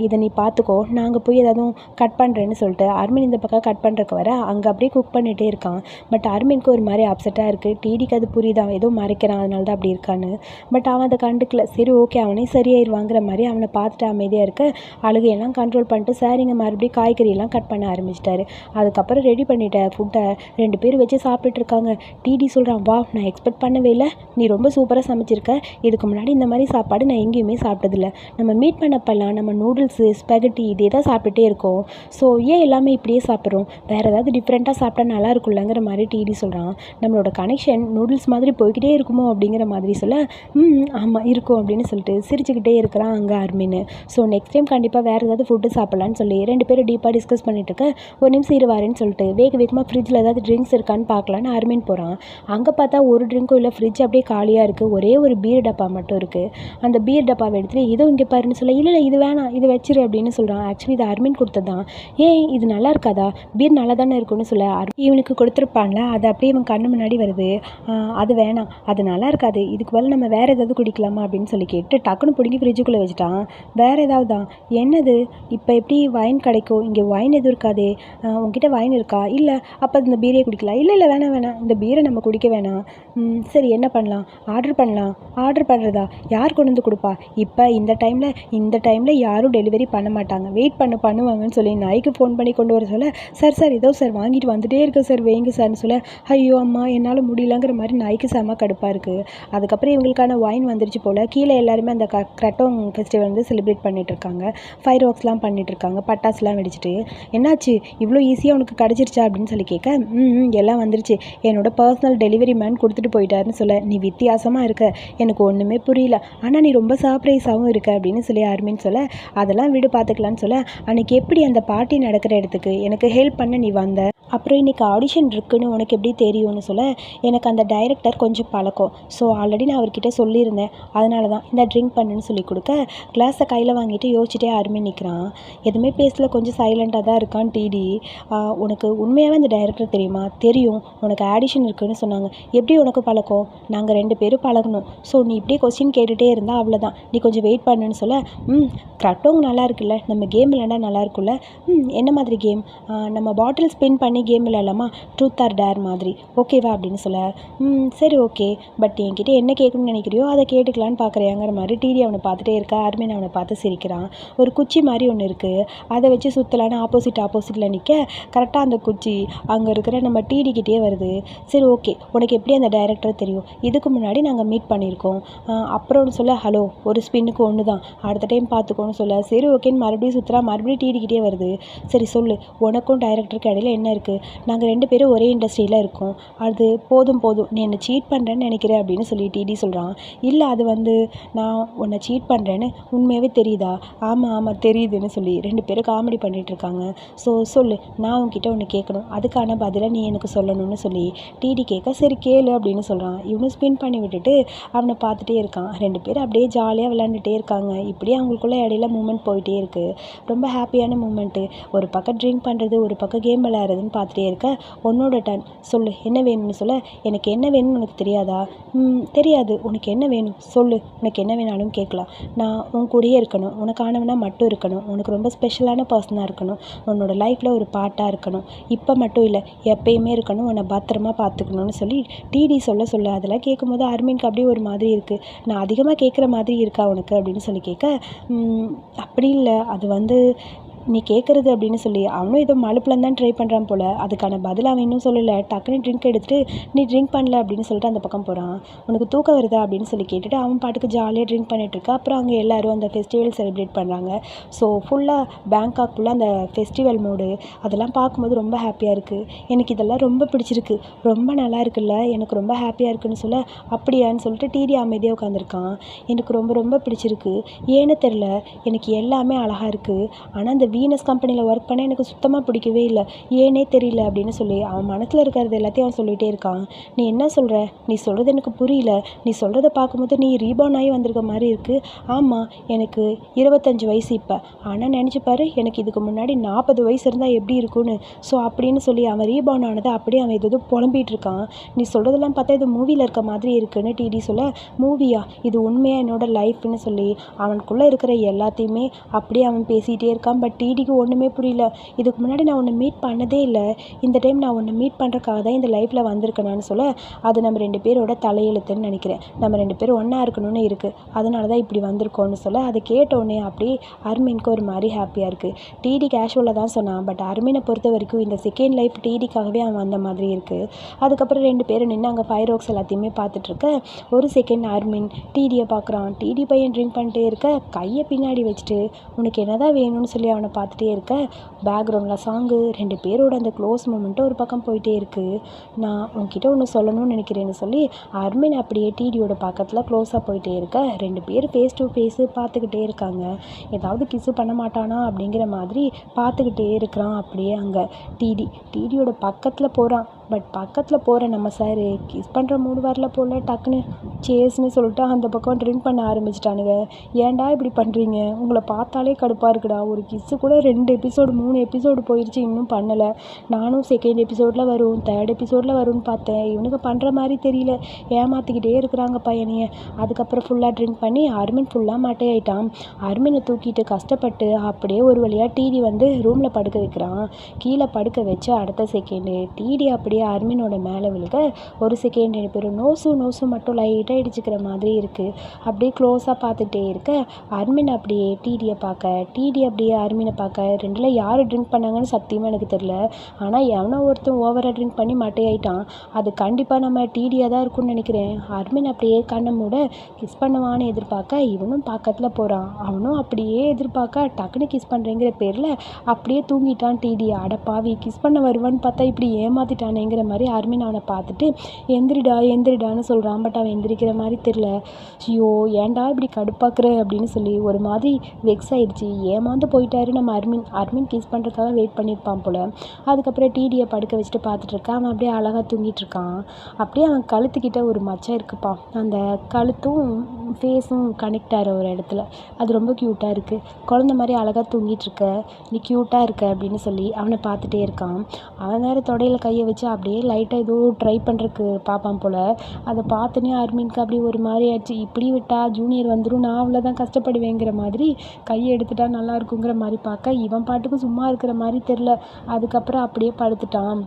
இதை நீ பார்த்துக்கோ, நாங்கள் போய் ஏதாவது கட் பண்ணுறேன்னு சொல்லிட்டு அரவிந்த் இந்த பக்கம் கட் பண்ணுறக்கு வர அங்கே அப்படியே குக் பண்ணிகிட்டே இருக்கான். பட் அரவிந்த்க்கு ஒரு மாதிரி அப்செட்டாக இருக்குது. டிடிக்கு அது புரியுது அவன் ஏதோ மறைக்கிறான், அதனால தான் அப்படி இருக்கான்னு. பட் அவன் அதை கண்டுக்கல. சரி ஓகே, அவனே சரியாயிருவாங்கிற மாதிரி அவனை பார்த்துட்டு அமைதியாக இருக்க, அழுகையெல்லாம் கண்ட்ரோல் பண்ணிட்டு சரிங்க மறுபடியும் காய்கறியெல்லாம் கட் பண்ண ஆரம்பிச்சிட்டாரு. அதுக்கப்புறம் ரெடி பண்ணிட்ட ஃபுட்டை 2 பேர் வச்சு சாப்பிட்டுட்டு இருக்காங்க. டிடி சொல்கிறான், வா, நான் எக்ஸ்பெக்ட் பண்ணவே இல்லை, நீ ரொம்ப சூப்பராக சமைச்சிருக்க, இதுக்கு முன்னாடி இந்த மாதிரி சாப்பாடு நான் எங்கேயுமே சாப்பிட்டதில்ல, நம்ம மீட் பண்ணப்பெல்லாம் நம்ம நூடுல்ஸு ஸ்பெகட்டி இதே தான் சாப்பிட்டுட்டே இருக்கோம், ஸோ ஏன் எல்லாமே இப்படியே சாப்பிட்றோம், வேறு ஏதாவது டிஃப்ரெண்ட்டாக சாப்பிட்டா நல்லா இருக்குல்லங்கிற மாதிரி டிடி சொல்கிறான். நம்மளோட கனெக்ஷன் நூடுல்ஸ் மாதிரி போய்கிட்டே இருக்குமோ அப்படிங்கிற மாதிரி சொல்ல, ஆமாம் இருக்கும் அப்படின்னு சொல்லிட்டு சிரிச்சுக்கிட்டே இருக்கிறான் அங்கே அரவிந்த். ஸோ நெக்ஸ்ட் டைம் கண்டிப்பாக வேறு ஏதாவது ஃபுட்டு சாப்பிட்லான்னு சொல்லி 2 பேரும் டீப்பாக டிஸ்கஸ் பண்ணிட்டு இருக்க, ஒரு நிமிஷம் இருவாருன்னு சொல்லிட்டு வேகமாக ஃப்ரிட்ஜில் ஏதாவது ட்ரிங்க்ஸ் இருக்கான்னு பார்க்கலான்னு அரவிந்த் போகிறான். அங்கே பார்த்தா ஒரு ட்ரிங்க்கும் இல்லை, ஃப்ரிட்ஜ் அப்படியே காலியாக இருக்குது, ஒரே ஒரு பீர் டப்பா மட்டும் இருக்குது. அந்த பீர் டப்பாவை எடுத்துகிட்டு இதோ இங்கே பாருன்னு சொல்ல, இல்லை இது வேணாம், இது வச்சிரு அப்படின்னு சொல்கிறான். ஆக்சுவலி இது அரவிந்த் கொடுத்தது தான். ஏன் இது நல்லா இருக்காதா, பீர் நல்லா தானே இருக்குன்னு சொல்ல, இவனுக்கு கொடுத்துருப்பான்ல, அது அப்படியே இவன் கண்ணு முன்னாடி வருது. அது வேணாம், அது நல்லா இருக்காது, இதுக்கு பதில் நம்ம வேறு ஏதாவது குடிக்கலாமா அப்படின்னு சொல்லி கேட்டு டக்குன்னு பிடிங்கி ஃப்ரிட்ஜுக்குள்ளே வச்சுட்டான். வேறு ஏதாவது தான், என்னது இப்போ எப்படி வைன் கிடைக்கும், இங்கே வைன் எதுவும் இருக்காதே, உங்ககிட்ட வைன் இருக்கா, இல்லை அப்போ இந்த பீரே குடிக்கலாம், இல்லை வேணாம் இந்த பீரை நம்ம குடிக்க வேணாம், சரி என்ன பண்ணலாம், ஆர்டர் பண்ணுறதா, யார் கொண்டு வந்து கொடுப்பா, இப்போ இந்த டைமில் யாரும் டெலிவரி பண்ண மாட்டாங்க, வெயிட் பண்ணுவாங்கன்னு சொல்லி நாய்க்கு ஃபோன் பண்ணி கொண்டு வர சொல்ல, சார் இதோ சார் வாங்கிட்டு வந்துட்டே இருக்கு சார், வைங்க சார்னு சொல்ல, ஐயோ அம்மா என்னால் முடியலங்கிற மாதிரி நாய்க்கு செம கடுப்பாக இருக்குது. அதுக்கப்புறம் இவங்களுக்கான வைன் வந்துருச்சு போல். கீழே எல்லாருமே அந்த கிரட்டோங் ஃபெஸ்டிவல் வந்து செலிப்ரேட் பண்ணிட்டு இருக்காங்க, ஃபயர் ஒர்க்ஸ்லாம் பண்ணிட்டு இருக்காங்க, பட்டாசுலாம் வெடிச்சிட்டு. என்னாச்சு இவ்வளோ ஈஸியாக உனக்கு கிடச்சிருச்சா அப்படின்னு சொல்லி கேட்க, எல்லாம் வந்துருச்சு, என்னோட பர்சனல் டெலிவரி மேன் கொடுத்துட்டு போயிட்டாருன்னு சொல்ல, நீ வித்தியாசமாக இருக்க, எனக்கு ஒன்றுமே புரியல, ஆனால் நீ ரொம்ப சர்ப்ரைஸாகவும் இருக்க அப்படின்னு சொல்லி அரவிந்த் சொல்ல, அதெல்லாம் விடு பார்த்துக்கலான்னு சொல்ல, அன்றைக்கி எப்படி அந்த பார்ட்டி நடக்கிற இடத்துக்கு எனக்கு ஹெல்ப் பண்ண நீ வந்த, அப்புறம் இன்றைக்கி ஆடிஷன் இருக்குன்னு உனக்கு எப்படி தெரியும்னு சொல்ல, எனக்கு அந்த டைரக்டர் கொஞ்சம் பழக்கம், ஸோ ஆல்ரெடி நான் அவர்கிட்ட சொல்லியிருந்தேன், அதனால தான் இந்த ட்ரிங்க் பண்ணுன்னு சொல்லி கொடுக்க, கிளாஸை கையில் வாங்கிட்டு யோசிச்சுட்டே அரவிந்த் நிற்கிறான். எதுவுமே பேசல, கொஞ்சம் சைலண்ட்டாக தான் இருக்கான் டிடி. உனக்கு உண்மையாகவே அந்த டைரக்டர் தெரியுமா? தெரியும், உனக்கு ஆடிஷன் இருக்குன்னு சொன்னாங்க, எப்படி உனக்கு பழக்கம்? நாங்கள் 2 பேரும் பழகணும், ஸோ நீ இப்படியே கொஸ்டின் கேட்டுகிட்டே இருந்தால் அவ்வளோதான், நீ கொஞ்சம் வெயிட் பண்ணுன்னு சொல்ல, கிரட்டோங் நல்லா இருக்குல்ல, நம்ம கேம் விளையாண்டா நல்லா இருக்குல்ல, என்ன மாதிரி கேம், நம்ம பாட்டில் ஸ்பின் பண்ணி கேம் விளையாடலாமா, ட்ரூத் ஆர் டேர் மாதிரி, ஓகேவா அப்படின்னு சொல்ல, சரி ஓகே, பட் என்கிட்ட என்ன கேட்கணும்னு நினைக்கிறியோ அதை கேட்டுக்கலான்னு பார்க்குறியாங்கிற மாதிரி டிடி அவனை பார்த்துட்டே இருக்கா. அரவிந்த் அவனை பார்த்து சிரிக்கிறான். ஒரு குச்சி மாதிரி ஒன்று இருக்குது, அதை வச்சு சுற்றலான்னு ஆப்போசிட்டில் நிற்க, கரெக்டாக அந்த குச்சி அங்கே இருக்கிற நம்ம டிடிக்கிட்டே வருது. சரி ஓகே, உனக்கு எப்படி அந்த டைரக்டர் தெரியும், இதுக்கு முன்னாடி நாங்கள் மீட் பண்ணியிருக்கோம், அப்புறம்னு சொல்ல, ஹலோ ஒரு ஸ்பின்னுக்கு ஒன்று தான், அடுத்த டைம் பார்த்துக்கோன்னு சொல்ல, சரி ஓகேன்னு மறுபடியும் சுற்றுறா, மறுபடியும் டிடிக்கிட்டே வருது. சரி சொல்லு, உனக்கும் டைரக்டருக்கு இடையில என்ன இருக்குது, இருக்குது, நாங்கள் 2 பேரும் ஒரே இண்டஸ்ட்ரியில் இருக்கோம், அது போதும் போதும், நீ என்னை சீட் பண்ணுறேன்னு நினைக்கிறேன் அப்படின்னு சொல்லி டிடி சொல்கிறான். இல்லை அது வந்து நான் உன்னை சீட் பண்ணுறேன்னு உண்மையாகவே தெரியுதா? ஆமாம் ஆமாம் தெரியுதுன்னு சொல்லி 2 பேரும் காமெடி பண்ணிகிட்டு இருக்காங்க. ஸோ சொல்லு, நான் உன்கிட்ட ஒன்று கேட்கணும், அதுக்கான பதிலை நீ எனக்கு சொல்லணும்னு சொல்லி டிடி கேட்க, சரி கேளு அப்படின்னு சொல்கிறான். இவனும் ஸ்பின் பண்ணி விட்டுட்டு அவனை பார்த்துட்டே இருக்கான். 2 பேரும் அப்படியே ஜாலியாக விளாண்டுட்டே இருக்காங்க. இப்படியே அவங்களுக்குள்ள இடையில மூமெண்ட் போயிட்டே இருக்குது. ரொம்ப ஹாப்பியான மூமெண்ட்டு. ஒரு பக்கம் ட்ரிங்க் பண்ணுறது, ஒரு பக்கம் கேம் விளையாடுறதுன்னு பார்த்துட்டே இருக்க, உன்னோட டர்ன், சொல்லு என்ன வேணும்னு சொல்ல. எனக்கு என்ன வேணும்னு உனக்கு தெரியாதா? தெரியாது. உனக்கு என்ன வேணும் சொல்லு, உனக்கு என்ன வேணாலும் கேட்கலாம். நான் உன் கூடயே இருக்கணும், உனக்கானவனா மட்டும் இருக்கணும், உனக்கு ரொம்ப ஸ்பெஷலான பர்சனாக இருக்கணும், உன்னோட லைஃப்பில் ஒரு பார்ட்டாக இருக்கணும், இப்போ மட்டும் இல்லை எப்பயுமே இருக்கணும், உன்னை பத்திரமா பார்த்துக்கணும்னு சொல்லி டிடி சொல்ல அதெல்லாம் கேட்கும்போது அர்மினுக்கு அப்படியே ஒரு மாதிரி இருக்குது. நான் அதிகமாக கேட்குற மாதிரி இருக்கா உனக்கு அப்படின்னு சொல்லி கேட்க, அப்படி இல்லை, அது வந்து நீ கேட்குறது அப்படின்னு சொல்லி அவனும் ஏதோ மழுப்பில் தான் ட்ரை பண்ணுறான் போல். அதுக்கான பதில் அவன் இன்னும் சொல்லலை. டக்குன்னு ட்ரிங்க் எடுத்துகிட்டு நீ ட்ரிங்க் பண்ணல அப்படின்னு சொல்லிட்டு அந்த பக்கம் போகிறான். உனக்கு தூக்கம் வருதா அப்படின்னு சொல்லி கேட்டுட்டு அவன் பாட்டுக்கு ஜாலியாக ட்ரிங்க் பண்ணிகிட்ருக்கா. அப்புறம் அங்கே எல்லோரும் அந்த ஃபெஸ்டிவல் செலிப்ரேட் பண்ணுறாங்க. ஸோ ஃபுல்லாக பேங்காக் ஃபுல்லாக அந்த ஃபெஸ்டிவல் மூடு அதெல்லாம் பார்க்கும்போது ரொம்ப ஹாப்பியாக இருக்குது. எனக்கு இதெல்லாம் ரொம்ப பிடிச்சிருக்கு, ரொம்ப நல்லா இருக்குல்ல, எனக்கு ரொம்ப ஹாப்பியாக இருக்குன்னு சொல்ல, அப்படியான்னு சொல்லிட்டு டிடி அமைதியாக உட்காந்துருக்கான். எனக்கு ரொம்ப ரொம்ப பிடிச்சிருக்கு, ஏன்னு தெரில, எனக்கு எல்லாமே அழகாக இருக்குது, ஆனால் அந்த வீனஸ் கம்பெனியில் ஒர்க் பண்ண எனக்கு சுத்தமாக பிடிக்கவே இல்லை, ஏனே தெரியல அப்படின்னு சொல்லி அவன் மனசில் இருக்கிறது எல்லாத்தையும் அவன் சொல்லிகிட்டே இருக்கான். நீ என்ன சொல்கிற? நீ சொல்கிறது எனக்கு புரியல, நீ சொல்கிறத பார்க்கும்போது நீ ரீபார்ன் ஆகி வந்திருக்க மாதிரி இருக்குது. ஆமாம், எனக்கு 25 வயசு இப்போ, ஆனால் நினச்சிப்பாரு எனக்கு இதுக்கு முன்னாடி 40 வயசு இருந்தால் எப்படி இருக்கும்னு. ஸோ அப்படின்னு சொல்லி அவன் ரீபார்ன் ஆனதை அப்படியே அவன் எதுவும் புலம்பிகிட்டு இருக்கான். நீ சொல்கிறதெல்லாம் பார்த்தா இது மூவியில் இருக்க மாதிரி இருக்குன்னு டிடி சொல்ல, மூவியா? இது உண்மையாக என்னோட லைஃப்னு சொல்லி அவனுக்குள்ளே இருக்கிற எல்லாத்தையுமே அப்படியே அவன் பேசிகிட்டே இருக்கான். பட் டிடிக்கு ஒன்றுமே புரியல. இதுக்கு முன்னாடி நான் உன்னை மீட் பண்ணதே இல்லை, இந்த டைம் நான் உன்னை மீட் பண்ணுறக்காக தான் இந்த லைஃப்பில் வந்திருக்கேனான்னு சொல்ல, அது நம்ம 2 பேரோட தலையெழுத்துன்னு நினைக்கிறேன், நம்ம 2 பேரும் ஒன்றா இருக்கணும்னு இருக்குது, அதனால தான் இப்படி வந்திருக்கோன்னு சொல்ல, அதை கேட்டோடனே அப்படியே அர்மினுக்கு ஒரு மாதிரி ஹாப்பியாக இருக்குது. டிடி கேஷுவலாக தான் சொன்னான், பட் அர்மினை பொறுத்த வரைக்கும் இந்த செகண்ட் லைஃப் டிடிக்காகவே அவன் வந்த மாதிரி இருக்குது. அதுக்கப்புறம் 2 பேரும் நின்று அங்கே ஃபயர் ஒர்க்ஸ் எல்லாத்தையுமே பார்த்துட்ருக்க, ஒரு செகண்ட் அர்மின் டிடியை பார்க்குறான். டிடி பையன் ட்ரிங்க் பண்ணிட்டே இருக்க, கையை பின்னாடி வச்சுட்டு உனக்கு என்ன தான் வேணும்னு சொல்லி அவனை பார்த்துட்டே இருக்க, பேக்ரவுண்டில் சாங்கு, 2 பேரோட அந்த க்ளோஸ் மூமெண்ட்டு ஒரு பக்கம் போயிட்டே இருக்குது. நான் உன்கிட்ட ஒன்று சொல்லணும்னு நினைக்கிறேன்னு சொல்லி அர்மின் அப்படியே டிடியோட பக்கத்தில் க்ளோஸாக போயிட்டே இருக்க, 2 பேர் ஃபேஸ் டு ஃபேஸு பார்த்துக்கிட்டே இருக்காங்க. ஏதாவது கிஸ்ஸு பண்ண மாட்டானா அப்படிங்கிற மாதிரி பார்த்துக்கிட்டே இருக்கிறான். அப்படியே அங்கே டிடியோட பக்கத்தில் போகிறான். பட் பக்கத்தில் போகிற நம்ம சார் கிஸ் பண்ணுற மூடு வரல போல், டக்குன்னு சேஸ்ன்னு சொல்லிட்டு அந்த பக்கம் ட்ரிங்க் பண்ண ஆரம்பிச்சிட்டானுங்க. ஏன்டா இப்படி பண்ணுறீங்க? உங்களை பார்த்தாலே கடுப்பாக இருக்குடா, ஒரு கிஸ்ஸு கூட 2 எபிசோடு 3 எபிசோடு போயிடுச்சு, இன்னும் பண்ணலை. நானும் செகண்ட் எபிசோடில் வரும், தேர்ட் எபிசோடில் வரும்னு பார்த்தேன், இவனுக்கு பண்ணுற மாதிரி தெரியல, ஏமாற்றிக்கிட்டே இருக்கிறாங்க பையனைய. அதுக்கப்புறம் ஃபுல்லாக ட்ரிங்க் பண்ணி அர்மின் ஃபுல்லாக மாட்டையாயிட்டான். அர்மினை தூக்கிட்டு கஷ்டப்பட்டு அப்படியே ஒரு வழியாக டிடி வந்து ரூமில் படுக்க வைக்கிறான். கீழே படுக்க வச்சு அடுத்த செகண்டு டிடி அப்படியே அர்மினோட மேலே விழுக, ஒரு செகண்ட் 2 பேரும் நோசு மட்டும் லைட்டாக இடிச்சுக்கிற மாதிரி இருக்குது. அப்படியே க்ளோஸாக பார்த்துட்டே இருக்க, அர்மின் அப்படியே டிடியை பார்க்க, டிடி அப்படியே அர்மினை பார்க்க, ரெண்டில் யார் ட்ரிங்க் பண்ணாங்கன்னு சத்தியமாக எனக்கு தெரில. ஆனால் எவனோ ஒருத்தன் ஓவராக ட்ரிங்க் பண்ணி மாட்டையாயிட்டான். அது கண்டிப்பாக நம்ம டிடியாக தான் இருக்கும்னு நினைக்கிறேன். அர்மின் அப்படியே கண்ணை மூட கிஸ் பண்ணுவான்னு எதிர்பார்க்க, இவனும் பக்கத்தில் போகிறான். அவனும் அப்படியே எதிர்பார்க்க, டக்குன்னு கிஸ் பண்ணுறேங்கிற பேரில் அப்படியே தூங்கிட்டான் டிடி. அடப்பாவி, கிஸ் பண்ண வருவான்னு பார்த்தா இப்படி ஏமாத்திட்டானேங்கிற மாதிரி அர்மின் அவனை பார்த்துட்டு எந்திரிடான்னு சொல்கிறான். பட் அவன் எந்திரிக்கிற மாதிரி தெரில. ஐயோ ஏன்டா இப்படி கடுப்பாக்குற அப்படின்னு சொல்லி ஒரு மாதிரி வெக்ஸ் ஆகிடுச்சு. ஏமாந்து போயிட்டாரு நம்ம அர்மின் கிஸ் பண்ணுறதுக்காக வெயிட் பண்ணியிருப்பான் போல். அதுக்கப்புறம் டிடியை படுக்க வச்சுட்டு பார்த்துட்டு இருக்கான். அவன் அப்படியே அழகாக தூங்கிட்டு இருக்கான். அப்படியே அவன் கழுத்துக்கிட்ட ஒரு மச்சம் இருக்குப்பா, அந்த கழுத்தும் ஃபேஸும் கனெக்ட் ஆகிற ஒரு இடத்துல, அது ரொம்ப க்யூட்டாக இருக்குது. குழந்த மாதிரி அழகாக தூங்கிட்டு இருக்க, நீ க்யூட்டாக இருக்க அப்படின்னு சொல்லி அவனை பார்த்துட்டே இருக்கான். அவன் வேறு தொடையில் கையை வச்சு அப்படியே லைட்டாக ஏதோ ட்ரை பண்ணுறதுக்கு பார்ப்பான் போல். அதை பார்த்துனே அர்மினுக்கு அப்படியே ஒரு மாதிரி ஆச்சு. இப்படி விட்டா ஜூனியர் வந்துடும், நான் அவ்வளோதான் கஷ்டப்படுவேங்கிற மாதிரி கையை எடுத்துட்டா நல்லா இருக்குங்கிற மாதிரி பார்க்க, இவன் பாட்டுக்கு சும்மா இருக்கிற மாதிரி தெரில. அதுக்கப்புறம் அப்படியே படுத்துட்டான்.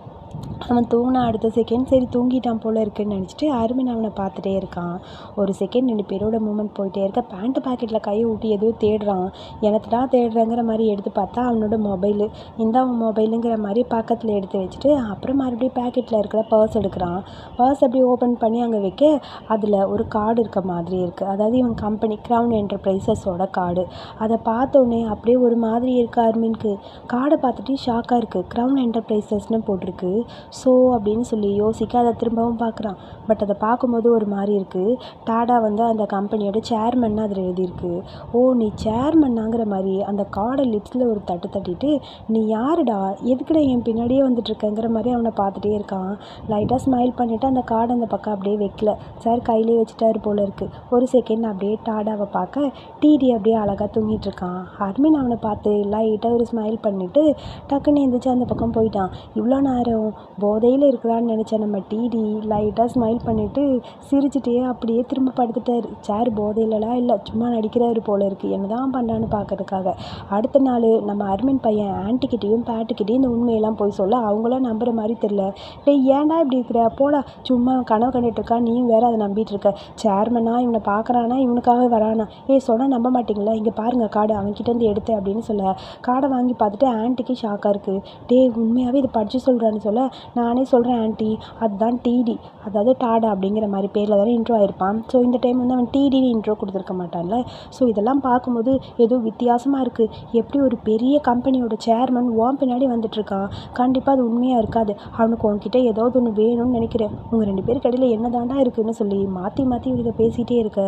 அவன் தூங்கின அடுத்த செகண்ட் சரி தூங்கிட்டான் போல இருக்குன்னு நினச்சிட்டு அருமின் அவனை பார்த்துட்டே இருக்கான். ஒரு செகண்ட் 2 பேரோட மூமெண்ட் போயிட்டே இருக்க, பேண்ட் பாக்கெட்டில் கையை ஊட்டி எதுவும் தேடுறான். எனக்குடா தேடுறேங்கிற மாதிரி எடுத்து பார்த்தா அவனோட மொபைலு. இந்த அவன் மொபைலுங்கிற மாதிரி பக்கத்தில் எடுத்து வச்சுட்டு அப்புறம் மறுபடியும் பேக்கெட்டில் இருக்கிற பர்ஸ் எடுக்கிறான். பர்ஸ் அப்படியே ஓப்பன் பண்ணி அங்கே வைக்க அதில் ஒரு கார்டு இருக்க மாதிரி இருக்குது. அதாவது இவன் கம்பெனி க்ரௌன் என்டர்பிரைசஸோட கார்டு. அதை பார்த்தோன்னே அப்படியே ஒரு மாதிரி இருக்குது அருமினுக்கு. கார்டை பார்த்துட்டு ஷாக்காக இருக்குது. க்ரௌன் என்டர்பிரைசஸ்னு போட்டிருக்கு. ஸோ அப்படின்னு சொல்லி யோசிக்க அதை திரும்பவும் பார்க்குறான். பட் அதை பார்க்கும்போது ஒரு மாதிரி இருக்குது. டாடா வந்து அந்த கம்பெனியோட சேர்மன்னு அதில் எழுதியிருக்கு. ஓ நீ சேர்மன்னாங்கிற மாதிரி அந்த கார்டை லிப்ஸில் ஒரு தட்டு தட்டிட்டு, நீ யாருடா, எதுக்குடா என் பின்னாடியே வந்துட்டுருக்கங்கிற மாதிரி அவனை பார்த்துட்டே இருக்கான். லைட்டாக ஸ்மைல் பண்ணிவிட்டு அந்த கார்டை அந்த பக்கம் அப்படியே வைக்கல. சார் கையிலே வச்சுட்டாரு போல இருக்குது. ஒரு செகண்ட் அப்படியே டாடாவை பார்க்க டிடி அப்படியே அழகாக தூங்கிட்டு இருக்கான். அர்மின் அவனை பார்த்து லைட்டாக ஒரு ஸ்மைல் பண்ணிவிட்டு டக்குன்னு எழுந்திரிச்சு அந்த பக்கம் போயிட்டான். இவ்வளோ நேரம் போதையில் இருக்கிறான்னு நினச்ச நம்ம டிடி லைட்டாக ஸ்மைல் பண்ணிவிட்டு சிரிச்சுட்டே அப்படியே திரும்ப படுத்துட்டார். சார் போதையிலலாம் இல்லை, சும்மா நடிக்கிறாரு போல இருக்குது, என்ன தான் பண்ணுறான்னு பார்க்கறதுக்காக. அடுத்த நாள் நம்ம அர்மின் பையன் ஆன்ட்டிக்கிட்டேயும் பேட்டுக்கிட்டேயும் இந்த உண்மையெல்லாம் போய் சொல்ல அவங்களாம் நம்புகிற மாதிரி தெரில. ஏன்டா இப்படி இருக்கிற, போடா, சும்மா கனவு கண்டுட்டு இருக்கா, நீயும் வேறு அதை நம்பிட்டு இருக்க. சேர்மனா இவனை பார்க்குறானா, இவனுக்காக வரானா, சொன்னால் நம்ப மாட்டிங்களா, இங்கே பாருங்கள் கார்டு அவன்கிட்டேருந்து எடுத்து அப்படின்னு சொல்ல கார்டை வாங்கி பார்த்துட்டு ஆன்ட்டிக்கு ஷாக்காக இருக்குது. உண்மையாகவே இதை படித்து சொல்கிறான்னு சொல்ல, நானே சொல்கிறேன் ஆன்ட்டி, அதுதான் டிடி, அதாவது டாடா அப்படிங்கிற மாதிரி பேரில் தானே இன்ட்ரோ ஆயிருப்பான். ஸோ இந்த டைம் வந்து அவன் டிடின்னு இன்ட்ரோ கொடுத்துருக்க மாட்டான்ல. ஸோ இதெல்லாம் பார்க்கும்போது ஏதோ வித்தியாசமாக இருக்குது. எப்படி ஒரு பெரிய கம்பெனியோட சேர்மன் உன் பின்னாடி வந்துட்டுருக்கான், கண்டிப்பாக அது உண்மையாக இருக்காது. அவனுக்கு உன்கிட்ட ஏதாவது ஒன்று வேணும்னு நினைக்கிறேன். உங்கள் 2 பேருக்கு இடையில என்ன தாண்டா இருக்குதுன்னு சொல்லி மாற்றி மாற்றி இவங்க பேசிகிட்டே இருக்க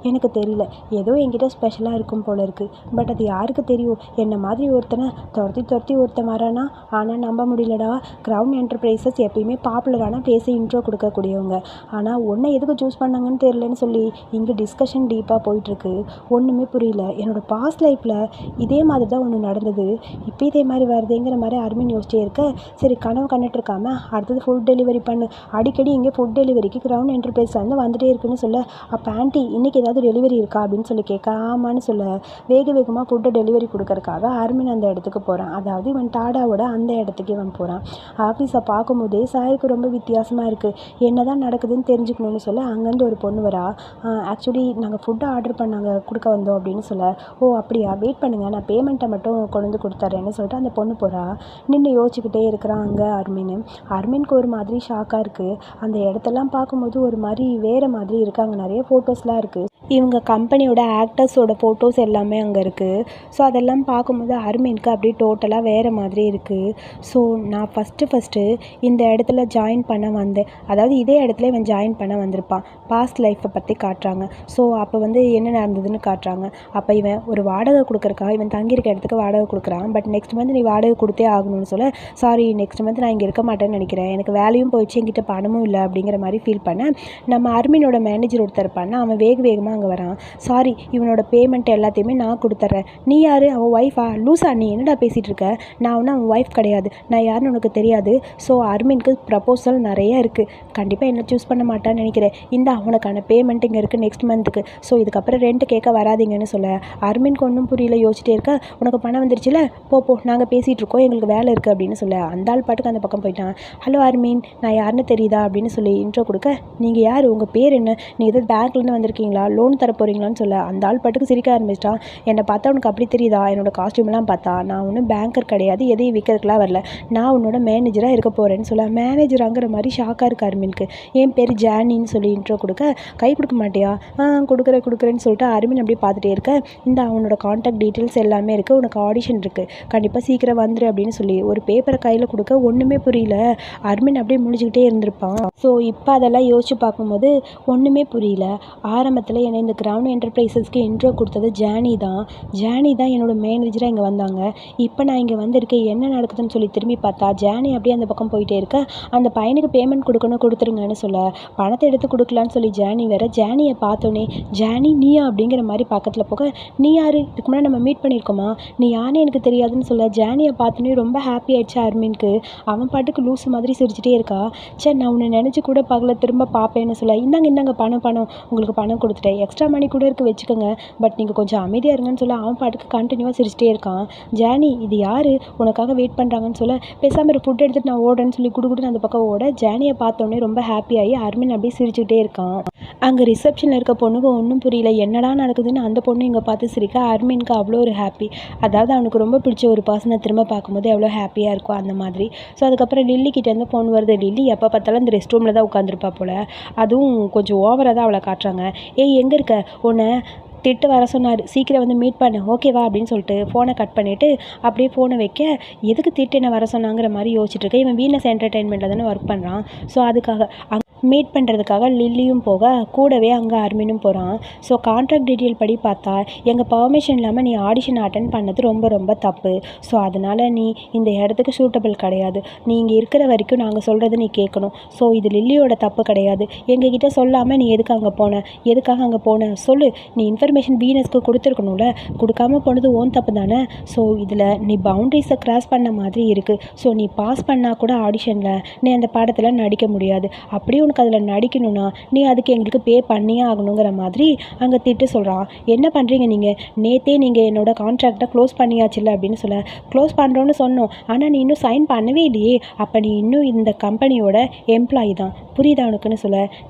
எனக்கு தெரியல, ஏதோ என்கிட்ட ஸ்பெஷலாக இருக்கும் போல இருக்குது. பட் அது யாருக்கு தெரியும், என்னை மாதிரி ஒருத்தனை துரத்தி துரத்தி ஒருத்தன் வரானா. ஆனால் நம்ப முடியலடா, க்ரௌன் என்டர்பிரைசஸ் எப்பயுமே பாப்புலரான பேசி இன்ட்ரோ கொடுக்கக்கூடியவங்க. ஆனால் ஒன்றை எதுக்கு சூஸ் பண்ணாங்கன்னு தெரியலன்னு சொல்லி இங்கே டிஸ்கஷன் டீப்பாக போயிட்டுருக்கு. ஒன்றுமே புரியல. என்னோடய பாஸ்ட் லைஃப்பில் இதே மாதிரி தான் ஒன்று நடந்தது, இப்போ இதே மாதிரி வருதுங்கிற மாதிரி அருமின் யோசிச்சே இருக்க, சரி கனவு கண்டுட்டு இருக்காம அடுத்தது ஃபுட் டெலிவரி பண்ணு, அடிக்கடி இங்கே ஃபுட் டெலிவரிக்கு க்ரௌன் என்டர்பிரைஸ்லேருந்து வந்துட்டே இருக்குன்னு சொல்ல, அப்போ ஆன்ட்டி இன்றைக்கி ஏதாவது டெலிவரி இருக்கா அப்படின்னு சொல்லி கேட்க ஆமான்னு சொல்ல, வேகமாக ஃபுட்டை டெலிவரி கொடுக்கறக்காக அருமின் அந்த இடத்துக்கு போகிறான். அதாவது இவன் டாடாவோட அந்த இடத்துக்கு இவன் போகிறான். ஆஃபீஸை பார்க்கும்போதே சாருக்கு ரொம்ப வித்தியாசமாக இருக்குது. என்ன தான் நடக்குதுன்னு தெரிஞ்சுக்கணுன்னு சொல்ல அங்கேருந்து ஒரு பொண்ணு வரா. ஆக்சுவலி நாங்கள் ஃபுட்டை ஆர்டர் பண்ணாங்க கொடுக்க வந்தோம் அப்படின்னு சொல்ல, ஓ அப்படியா, வெயிட் பண்ணுங்கள், நான் பேமெண்ட்டை மட்டும் கொண்டு வந்து கொடுத்துட்றேன்னு சொல்லிட்டு அந்த பொண்ணு போகிறா. நின்று யோசிச்சுக்கிட்டே இருக்கிறான் அங்கே அர்மின். அர்மினுக்கு ஒரு மாதிரி ஷாக்காக இருக்குது. அந்த இடத்தெல்லாம் பார்க்கும்போது ஒரு மாதிரி வேறு மாதிரி இருக்குது. அங்கே நிறைய ஃபோட்டோஸ்லாம் இருக்குது. இவங்க கம்பெனியோட ஆக்டர்ஸோட ஃபோட்டோஸ் எல்லாமே அங்கே இருக்குது. ஸோ அதெல்லாம் பார்க்கும்போது அர்மினுக்கு அப்படியே டோட்டலாக வேறு மாதிரி இருக்குது. ஸோ நான் ஃபஸ்ட்டு இந்த இடத்துல ஜாயின் பண்ண வந்தேன், அதாவது இதே இடத்துல இவன் ஜாயின் பண்ண வந்திருப்பான். பாஸ்ட் லைஃப்பை பற்றி காட்டுறாங்க. ஸோ அப்போ வந்து என்ன நடந்ததுன்னு காட்டுறாங்க. அப்போ இவன் ஒரு வாடகை கொடுக்குறக்கா இவன் தங்கியிருக்க இடத்துக்கு வாடகை கொடுக்குறான். பட் நெக்ஸ்ட் மந்த் நீ வாடகை கொடுத்தே ஆகணும்னு சொல்ல, சாரி நெக்ஸ்ட் மந்த் நான் இங்கே இருக்க மாட்டேன்னு நினைக்கிறேன், எனக்கு வேலையும் போயிடுச்சு, என்கிட்ட பணமும் இல்லை அப்படிங்கிற மாதிரி ஃபீல் பண்ண நம்ம அர்மினோட மேனேஜர் ஒருத்தர் இருப்பான்னா அவன் வேகமாக அங்கே வரான். சாரி இவனோட பேமெண்ட் எல்லாத்தையுமே நான் கொடுத்துட்றேன். நீ யார், அவன் ஒய்ஃபா, லூசா நீ என்னடா பேசிகிட்டு இருக்க, நான் ஒன்றும் அவன் ஒய்ஃப் கிடையாது, நான் யாருன்னு உனக்கு தெரியாது. ஸோ அர்மினுக்கு ப்ரப்போசல் நிறைய இருக்குது, கண்டிப்பாக என்ன சூஸ் பண்ண மாட்டான்னு நினைக்கிறேன், இந்த அவனுக்கான பேமெண்ட் இங்கே இருக்குது நெக்ஸ்ட் மந்த்துக்கு. ஸோ இதுக்கப்புறம் ரெண்ட் கேட்க வராதிங்கன்னு சொல்ல அர்மினுக்கு ஒன்றும் புரியல, யோசிச்சிட்டே இருக்க, உனக்கு பணம் வந்துருச்சுல, போ நாங்கள் பேசிகிட்டு இருக்கோம், எங்களுக்கு வேலை இருக்குது அப்படின்னு சொல்ல அந்த ஆள் பாட்டுக்கு அந்த பக்கம் போயிட்டான். ஹலோ அர்மின், நான் யாருன்னு தெரியுதா அப்படின்னு சொல்லி இன்ட்ரோ கொடுக்க, நீங்கள் யார், உங்கள் பேர் என்ன, நீங்கள் எதாவது பேங்க்லேருந்து வந்திருக்கீங்களா, லோன் தர போகிறீங்களான்னு சொல்ல அந்த ஆள் பாட்டுக்கு சிரிக்க ஆரம்பிச்சிட்டான். என்னை பார்த்தா உனக்கு அப்படி தெரியுதா, என்னோடய காஸ்ட்யூம்லாம் பார்த்தா நான் ஒன்றும் பேங்கர் கிடையாது, எதையும் விற்கிறதுக்குலாம் வரல, நான் உன்னோட மேனேஜராக இருக்க போகிறேன்னு சொல்ல மேனேஜராங்கிற மாதிரி ஷாக்காக இருக்குது அர்மினுக்கு. என் பேர் ஜானின்னு சொல்லி இன்ட்ரோ கொடுக்க, கை கொடுக்க மாட்டியா, கொடுக்குறேன்னு சொல்லிட்டு அர்மின் அப்படியே பார்த்துட்டே இருக்க, இந்த அவனோட கான்டாக்ட் டீட்டெயில்ஸ் எல்லாமே இருக்குது, உனக்கு ஆடிஷன் இருக்குது, கண்டிப்பாக சீக்கிரம் வந்துரு அப்படின்னு சொல்லி ஒரு பேப்பரை கையில் கொடுக்க ஒன்றுமே புரியல. அர்மின் அப்படியே முடிஞ்சுக்கிட்டே இருந்திருப்பான். ஸோ இப்போ அதெல்லாம் யோசிச்சு பார்க்கும்போது ஒன்றுமே புரியல. ஆரம்பத்தில் என்னை இந்த க்ரௌன் என்டர்பிரைசஸ்க்கு இன்ட்ரோ கொடுத்தது ஜானி தான் என்னோடய மேனேஜராக இங்கே வந்தாங்க. இப்போ நான் இங்கே வந்திருக்கேன், என்ன நடக்குதுன்னு சொல்லி திரும்பி பார்த்தா ஜானி அப்படியே அந்த பக்கம் போயிட்டே இருக்க, அந்த பையனுக்கு பேமெண்ட் கொடுத்துருங்கன்னு சொல்ல பணத்தை எடுத்து கொடுக்கலான்னு சொல்லி ஜானி வேற. ஜானியை பார்த்தோன்னே, ஜானி நீயா அப்படிங்கிற மாதிரி பக்கத்தில் போக, நீ யார், இதுக்கு முன்னாடி நம்ம மீட் பண்ணியிருக்கோமா, நீ யானே எனக்கு தெரியாதுன்னு சொல்ல ஜானியை பார்த்தோன்னே ரொம்ப ஹாப்பி ஆயிடுச்சு அர்மினுக்கு. அவன் பாட்டுக்கு லூசு மாதிரி சிரிச்சிட்டே இருக்கா. சரி நான் உன்னை நினச்சி கூட பகல திரும்ப பார்ப்பேன்னு சொல்ல, இந்தாங்க பணம் உங்களுக்கு பணம் கொடுத்துட்டேன், எக்ஸ்ட்ரா மணி கூட இருக்குது வச்சுக்கோங்க, பட் நீங்கள் கொஞ்சம் அமைதியாக இருங்கன்னு சொல்ல அவன் பாட்டுக்கு கண்டினியூவாக சிரிச்சிட்டே இருக்கான். ஜானி இது யார் உனக்காக வெயிட் பண்ணுறாங்கன்னு சொல்ல பேசாமல் ஃபுட் எடுத்துகிட்டு நான் ஓடுறேன்னு சொல்லி குடுக்குன்னு அந்த பக்கம் ஓட ஜானியை பார்த்தோன்னே ரொம்ப ஹாப்பியாகி அர்மின் அப்படியே சிரிச்சுக்கிட்டே இருக்கான். அங்கே ரிசப்ஷனில் இருக்க பொண்ணுக்கு ஒன்றும் புரியல, என்னடா நடக்குதுன்னு அந்த பொண்ணு இங்கே பார்த்து சிரிக்க அர்மினுக்கு அவ்வளோ ஒரு ஹாப்பி. அதாவது அவனுக்கு ரொம்ப பிடிச்ச ஒரு பர்சனை திரும்ப பார்க்கும்போது எவ்வளோ ஹாப்பியாக இருக்கும் அந்த மாதிரி. ஸோ அதுக்கப்புறம் லில்லி கிட்டேருந்து ஃபோன் வருது. லில்லி எப்போ பார்த்தாலும் இந்த ரெஸ்ட் ரூமில் தான் உட்காந்துருப்பா போல், அதுவும் கொஞ்சம் ஓவராக தான் அவளை காட்டுறாங்க. ஏய் எங்கே இருக்க, உன்னை திட்டு வர சொன்னார், சீக்கிரம் வந்து மீட் பண்ணு ஓகேவா அப்படின்னு சொல்லிட்டு ஃபோனை கட் பண்ணிவிட்டு அப்படியே ஃபோனை வைக்க, எதுக்கு திட்டு என்ன வர சொன்னாங்கிற மாதிரி யோசிச்சுட்டு இருக்கேன். இவன் வீனஸ் என்டர்டெயின்மெண்ட்டில் தானே ஒர்க் பண்ணுறான். ஸோ அதுக்காக மீட் பண்ணுறதுக்காக லில்லியும் போக கூடவே அங்கே அர்மினும் போகிறான். ஸோ கான்ட்ராக்ட் டீட்டெயில் படி பார்த்தா எங்கள் பர்மிஷன் இல்லாமல் நீ ஆடிஷன் அட்டன் பண்ணது ரொம்ப ரொம்ப தப்பு. ஸோ அதனால் நீ இந்த இடத்துக்கு சூட்டபிள் கிடையாது. நீ இங்கே இருக்கிற வரைக்கும் நாங்கள் சொல்கிறது நீ கேட்கணும். ஸோ இது லில்லியோட தப்பு கிடையாது. எங்ககிட்ட சொல்லாமல் நீ எதுக்காக அங்கே போன சொல்லு. நீ இன்ஃபர்மேஷன் வீனஸ்க்கு கொடுத்துருக்கணும்ல, கொடுக்காம போனது ஓன் தப்பு தானே. ஸோ இதில் நீ பவுண்ட்ரிஸை கிராஸ் பண்ண மாதிரி இருக்குது. ஸோ நீ பாஸ் பண்ணால் கூட ஆடிஷனில் நீ அந்த படத்தில் நடிக்க முடியாது. அப்படியே உனக்கு அதில் நடிக்கணும்னா நீ அதுக்கு எங்களுக்கு பே பண்ணியே ஆகணுங்கிற மாதிரி அங்கே திட்டு சொல்கிறான். என்ன பண்ணுறீங்க நீங்கள், நேற்றே நீங்கள் என்னோடய கான்ட்ராக்டை க்ளோஸ் பண்ணியாச்சுல்ல அப்படின்னு சொல்ல, க்ளோஸ் பண்ணுறோன்னு சொன்னோம், ஆனால் நீ இன்னும் சைன் பண்ணவே இல்லையே, அப்போ நீ இன்னும் இந்த கம்பெனியோட எம்ப்ளாயி தான், புரியுதா உனக்குன்னு சொல்ல,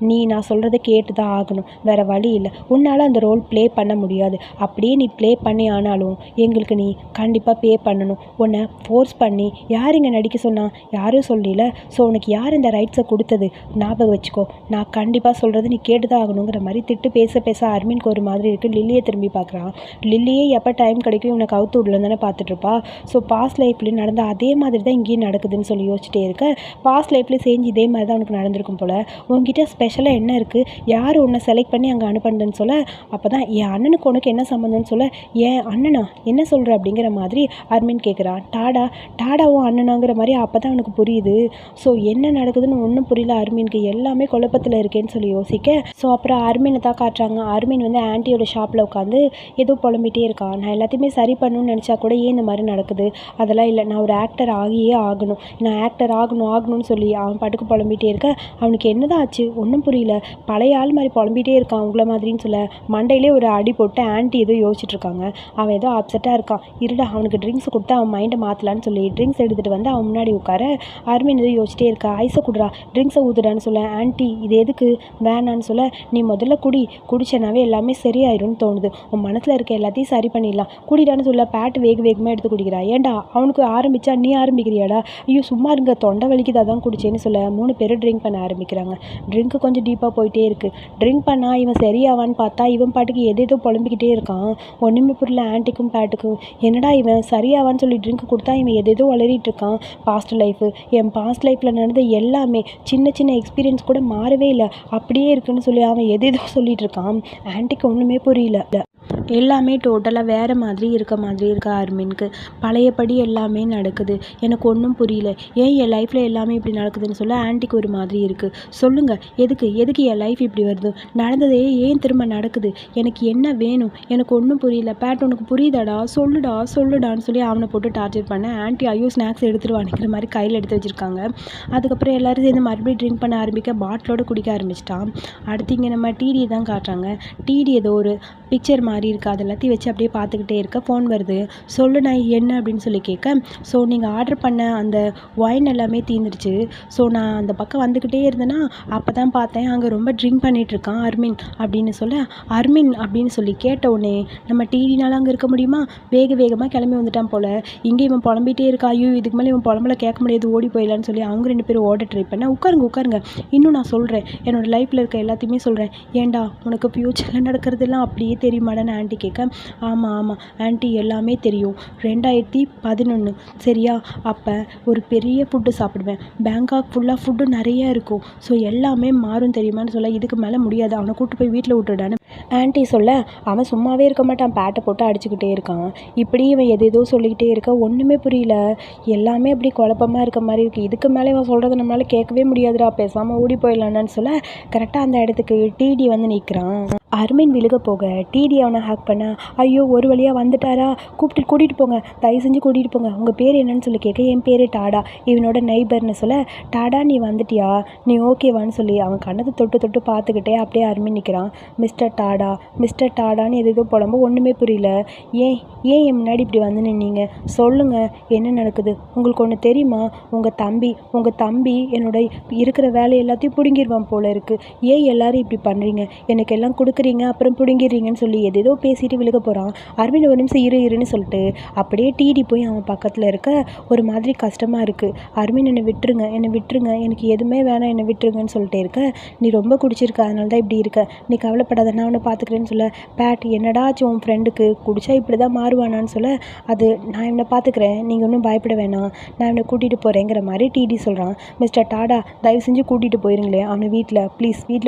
நான் சொல்கிறத கேட்டு தான் ஆகணும், வேறு வழி இல்லை, உன்னால் அந்த ரோல் ப்ளே பண்ண முடியாது. அப்படியே நீ ப்ளே பண்ணி ஆனாலும் எங்களுக்கு நீ கண்டிப்பாக பே பண்ணணும். உன்னை ஃபோர்ஸ் பண்ணி யார் இங்கே நடிக்க சொன்னா, யாரும் சொல்லல. ஸோ உனக்கு யார் இந்த ரைட்ஸை கொடுத்தது ஞாபகம் வச்சுக்கோ, நான் கண்டிப்பாக சொல்கிறது நீ கேட்டு தான் ஆகணுங்கிற மாதிரி திட்டு பேச அர்மினுக்கு ஒரு மாதிரி இருக்குது. லில்லியை திரும்பி பார்க்குறான். லில்லியே எப்போ டைம் கிடைக்கும் இவனை கவுத்து விடலன்னு தானே பார்த்துட்ருப்பா. ஸோ பாஸ்ட் லைஃப்லேயும் நடந்த அதே மாதிரி தான் இங்கேயும் நடக்குதுன்னு சொல்லி யோசிச்சிட்டே இருக்க, பாஸ்ட் லைஃப்லேயும் செஞ்சு இதே மாதிரி தான் உனக்கு நடந்திருக்கும் போல், உங்ககிட்ட ஸ்பெஷலாக என்ன இருக்குது, யார் உன்னை செலக்ட் பண்ணி அங்கே அனுப்புனதுன்னு சொல்ல, அப்போ தான் என் அண்ணனுக்கு உனக்கு என்ன சம்மந்தம்னு சொல்ல, என் அண்ணனா என்ன சொல்கிற அப்படிங்கிற மாதிரி அர்மின் கேட்குறான். டாடாவும் அண்ணனாங்கிற மாதிரி அப்போ தான் அவனுக்கு புரியுது. ஸோ என்ன நடக்குதுன்னு ஒன்றும் புரியல அர்மினுக்கு, எல்லாமே குழப்பத்தில் இருக்கேன்னு சொல்லி யோசிக்க, ஸோ அப்புறம் அர்மினை தான் காட்டுறாங்க. அர்மின் வந்து ஆன்ட்டியோட ஷாப்பில் உட்காந்து ஏதோ புலம்பிகிட்டே இருக்கான். நான் எல்லாத்தையுமே சரி பண்ணணும்னு நினச்சா கூட ஏன் இந்த மாதிரி நடக்குது, அதெல்லாம் இல்லை, நான் ஒரு ஆக்டர் ஆகியே ஆகணும், நான் ஆக்டர் ஆகணும்னு சொல்லி அவன் பாட்டுக்கு புலம்பிகிட்டே இருக்க, அவனுக்கு என்னதான் ஆச்சு ஒன்றும் புரியல, பழைய ஆள் மாதிரி புலம்பிகிட்டே இருக்கான் உங்களை மாதிரின்னு சொல்ல, மண்டையிலே ஒரு அடி போட்டு ஆன்ட்டி ஏதோ யோசிச்சுட்டு இருக்காங்க. அவன் ஏதோ அப்செட்டாக இருக்கான். இருடா அவனுக்கு ட்ரிங்க்ஸ் கொடுத்து அவன் மைண்டை மாற்றலான்னு சொல்லி ட்ரிங்க்ஸ் எடுத்துகிட்டு வந்து அவன் முன்னாடி உட்கார, அர்மின் ஏதோ யோசிச்சிட்டே இருக்கா. ஐஸை குடுறா, ட்ரிங்க்ஸை ஊற்றுடான்னு சொல்ல, ஆன்ட்டி இது எதுக்கு வேணான்னு சொல்ல, நீ முதல்ல குடிச்சனாவே எல்லாமே சரியாயிரும்னு தோணுது, உன் மனசில் இருக்க எல்லாத்தையும் சரி பண்ணிடலாம், குடிடான்னு சொல்ல பேட்டு வேகமாக எடுத்து குடிக்கிறா. ஏன்டா அவனுக்கு ஆரம்பித்தா நீ ஆரம்பிக்கிறியாடா, ஐயோ சும்மா இருங்க தொண்டை வலிக்குது அதான் குடிச்சேன்னு சொல்ல 3 பேரும் ட்ரிங்க் பண்ண ஆரம்பிக்கிறாங்க. ட்ரிங்க்கு கொஞ்சம் டீப்பாக போயிட்டே இருக்குது. ட்ரிங்க் பண்ணால் இவன் சரியாவான்னு பார்த்தா இவன் பாட்டுக்கு எதேதோ புலம்பிக்கிட்டே இருக்கான். ஒன்றுமே புரியல ஆன்ட்டிக்கும் பேட்டுக்கும், என்னடா இவன் சரியாவான்னு சொல்லி ட்ரிங்க் கொடுத்தா இவன் எதேதோ வளரிட்டு இருக்கான். என் பாஸ்ட் லைஃப்பில் நடந்த எல்லாமே சின்ன சின்ன எக்ஸ்பீரியன்ஸ் கூட மாறவே இல்லை, அப்படியே இருக்குன்னு சொல்லி அவன் எதேதோ சொல்லிட்டு இருக்கான். ஆன்ட்டிக்கு ஒன்றுமே புரியல. எல்லாமே டோட்டலாக வேறு மாதிரி இருக்கா அர்மினுக்கு. பழையபடி எல்லாமே நடக்குது, எனக்கு ஒன்றும் புரியல, ஏன் என் லைஃப்பில் எல்லாமே இப்படி நடக்குதுன்னு சொல்ல ஆன்ட்டிக்கு ஒரு மாதிரி இருக்குது. சொல்லுங்கள் எதுக்கு என் லைஃப் இப்படி வருது, நடந்ததே ஏன் திரும்ப நடக்குது, எனக்கு என்ன வேணும், எனக்கு ஒன்றும் புரியல, பேட் உனக்கு புரியுதாடா சொல்லுடான்னு சொல்லி அவனை போட்டு டார்ச்சர் பண்ண, ஆன்ட்டி ஐயோ ஸ்நாக்ஸ் எடுத்துகிட்டு வாங்கிக்கிற மாதிரி கையில் எடுத்து வச்சுருக்காங்க. அதுக்கப்புறம் எல்லோரும் சேர்ந்து மறுபடியும் ட்ரிங்க் பண்ண ஆரம்பிக்க பாட்டிலோடு குடிக்க ஆரம்பிச்சிட்டான். அடுத்து இங்கே நம்ம டிடியை தான் காட்டுறாங்க. டிடி ஏதோ ஒரு பிக்சர் மாதிரி இருக்குது, அது எல்லாத்தையும் வச்சு அப்படியே பார்த்துக்கிட்டே இருக்க ஃபோன் வருது. சொல்லு நான் என்ன அப்படின்னு சொல்லி கேட்க, ஸோ நீங்கள் ஆர்டர் பண்ண அந்த ஒயின் எல்லாமே தீர்ந்துடுச்சு. ஸோ நான் அந்த பக்கம் வந்துக்கிட்டே இருந்தேன்னா அப்போ தான் பார்த்தேன் அங்கே ரொம்ப ட்ரிங்க் பண்ணிகிட்ருக்கான் அர்மின் அப்படின்னு சொல்ல, அர்மின் அப்படின்னு சொல்லி கேட்ட உடனே நம்ம டிடினால அங்கே இருக்க முடியுமா, வேகமாக கிளம்பி வந்துட்டான் போல். இங்கே இவன் புலம்பிகிட்டே இருக்கா, ஐயோ இதுக்கு மேலே இவன் புலம்பல கேட்க முடியாது ஓடி போயிடலான்னு சொல்லி அவங்க 2 பேரும் ஓட ட்ரை பண்ண, உட்காருங்க இன்னும் நான் சொல்கிறேன், என்னோடய லைஃப்பில் இருக்க எல்லாத்தையுமே சொல்கிறேன், ஏன்டா உனக்கு ஃப்யூச்சரில் நடக்கிறதெல்லாம் அப்படியே தெரியுமாடான்னு ஆன்ட்டி கேட்க, ஆமாம் ஆன்ட்டி எல்லாமே தெரியும், 2011 சரியா, அப்போ ஒரு பெரிய ஃபுட்டு சாப்பிடுவேன், பேங்காக் ஃபுல்லாக ஃபுட்டு நிறையா இருக்கும், ஸோ எல்லாமே மாறும் தெரியுமான்னு சொல்ல, இதுக்கு மேலே முடியாது அவனை கூப்பிட்டு போய் வீட்டில் விட்டுடான்னு ஆன்ட்டி சொல்ல, அவன் சும்மாவே இருக்க மாட்டான், பேட்டை போட்டு அடிச்சுக்கிட்டே இருக்கான். இப்படி இவன் எதேதோ சொல்லிக்கிட்டே இருக்க, ஒன்றுமே புரியல, எல்லாமே அப்படி குழப்பமாக இருக்க மாதிரி இருக்குது, இதுக்கு மேலே இவன் சொல்கிறத நம்மளால் கேட்கவே முடியாதுடா, பேசாமல் ஓடி போயிடலான்னு சொல்ல, கரெக்டாக அந்த இடத்துக்கு டிடி வந்து நிற்கிறான். அர்மின் விழுக போக டிடி அவனை ஹேக் பண்ண, ஐயோ ஒரு வழியாக வந்துட்டாரா, கூட்டிகிட்டு போங்க, தயவு செஞ்சு கூட்டிகிட்டு போங்க, உங்கள் பேர் என்னன்னு சொல்லி கேட்க, என் பேர் டாடா, இவனோட நெய்பர்னு சொல்ல, டாடா நீ வந்துட்டியா, நீ ஓகேவான்னு சொல்லி அவன் கண்ணத்தை தொட்டு தொட்டு பார்த்துக்கிட்டே அப்படியே அர்மின் நிற்கிறான். மிஸ்டர் டாடான்னு எதோ புலம்ப ஒன்றுமே புரியல. ஏன் ஏன் என் முன்னாடி இப்படி வந்து நின்னீங்க, சொல்லுங்கள் என்ன நடக்குது, உங்களுக்கு ஒன்று தெரியுமா, உங்கள் தம்பி என்னோட இருக்கிற வேலை எல்லாத்தையும் பிடுங்கிடுவான் போல இருக்குது, ஏன் எல்லாரும் இப்படி பண்ணுறீங்க, எனக்கு எல்லாம் கொடுக்குறீங்க அப்புறம் பிடுங்கிடுறீங்கன்னு சொல்லி எதேதோ பேசிட்டு விழுக போகிறான். அர்மின் ஒரு நிமிஷம் இருன்னு சொல்லிட்டு அப்படியே டிடி போய் அவன் பக்கத்தில் இருக்க ஒரு மாதிரி கஷ்டமாக இருக்குது. அர்மின் என்னை விட்டுருங்க, எனக்கு எதுவுமே வேணாம், என்னை விட்டுருங்கன்னு சொல்லிட்டே இருக்க, நீ ரொம்ப குடிச்சிருக்க அதனால தான் இப்படி இருக்க, நீ கவலைப்படாத நான் அவனை பார்த்துக்கிறேன்னு சொல்ல, பேட் என்னடா ஆச்சு உன் ஃப்ரெண்டுக்கு, குடிச்சா இப்படி தான் மாறுவானான்னு சொல்ல, அது நான் இவனை பார்த்துக்கிறேன், நீங்கள் ஒன்றும் பயப்பட வேணாம், நான் இவனை கூட்டிகிட்டு போகிறேங்கிற மாதிரி டிடி சொல்கிறான். மிஸ்டர் டாடா தயவு செஞ்சு கூட்டிகிட்டு போயிருங்களே அவனை வீட்டில்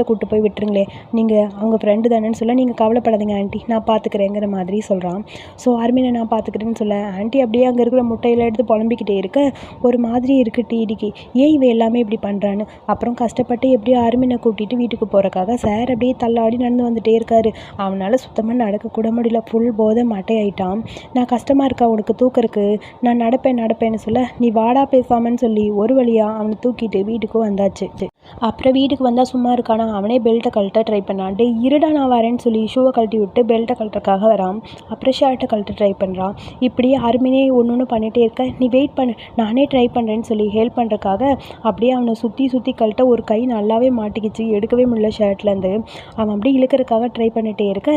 கூப்பிட்டு போய் விட்டுருங்களே, நீங்கள் அவங்க ஃப்ரெண்டு தானேன்னு சொல்ல, நீங்கள் கவலைப்படாதீங்க ஆண்டி நான் பார்த்துக்கிறேங்கிற மாதிரி சொல்கிறான். ஸோ அர்மினை நான் பார்த்துக்கிறேன்னு சொல்ல, ஆண்டி அப்படியே அங்கே இருக்கிற முட்டையில் எடுத்து புலம்பிக்கிட்டே இருக்க ஒரு மாதிரி இருக்குது டிடிக்கு, ஏன் இவன் எல்லாமே இப்படி பண்ணுறான்னு. அப்புறம் கஷ்டப்பட்டு எப்படியோ அர்மினை கூட்டிகிட்டு வீட்டுக்கு போகிறக்காக சார் அப்படியே தள்ளாடி நடந்து வந்துகிட்டே இருக்காரு. அவனால் சுத்தமாக நடக்கக்கூட முடியல, ஃபுல் போதை மாட்டையாயிட்டான். நான் கஷ்டமாக இருக்கா உனக்கு தூக்கறக்கு, நான் நடப்பேன்னு சொல்ல, நீ வாடா பேசாமன்னு சொல்லி ஒரு வழியாக அவனை தூக்கிட்டு வீட்டுக்கு வந்தாச்சு. அப்புறம் வீட்டுக்கு வந்தால் சும்மா இருக்கானா, அவனே பெல்ட்டை கழட்ட ட்ரை பண்ணான். டே இருடா நான் வரேன்னு சொல்லி ஷூவை கழட்டி விட்டு பெல்ட்டை கழட்டுறக்காக வரான். அப்புறம் ஷர்ட்டை கழட்ட ட்ரை பண்ணுறான். இப்படி அர்மினே ஒன்று பண்ணிகிட்டே இருக்க, நீ வெயிட் பண்ணு நானே ட்ரை பண்ணுறேன்னு சொல்லி ஹெல்ப் பண்ணுறக்காக அப்படியே அவனை சுற்றி கழட்ட ஒரு கை நல்லாவே மாட்டிக்கிச்சு, எடுக்கவே முடியல ஷர்ட்லேருந்து. அவன் அப்படியே இழுக்கிறதுக்காக ட்ரை பண்ணிகிட்டே இருக்க,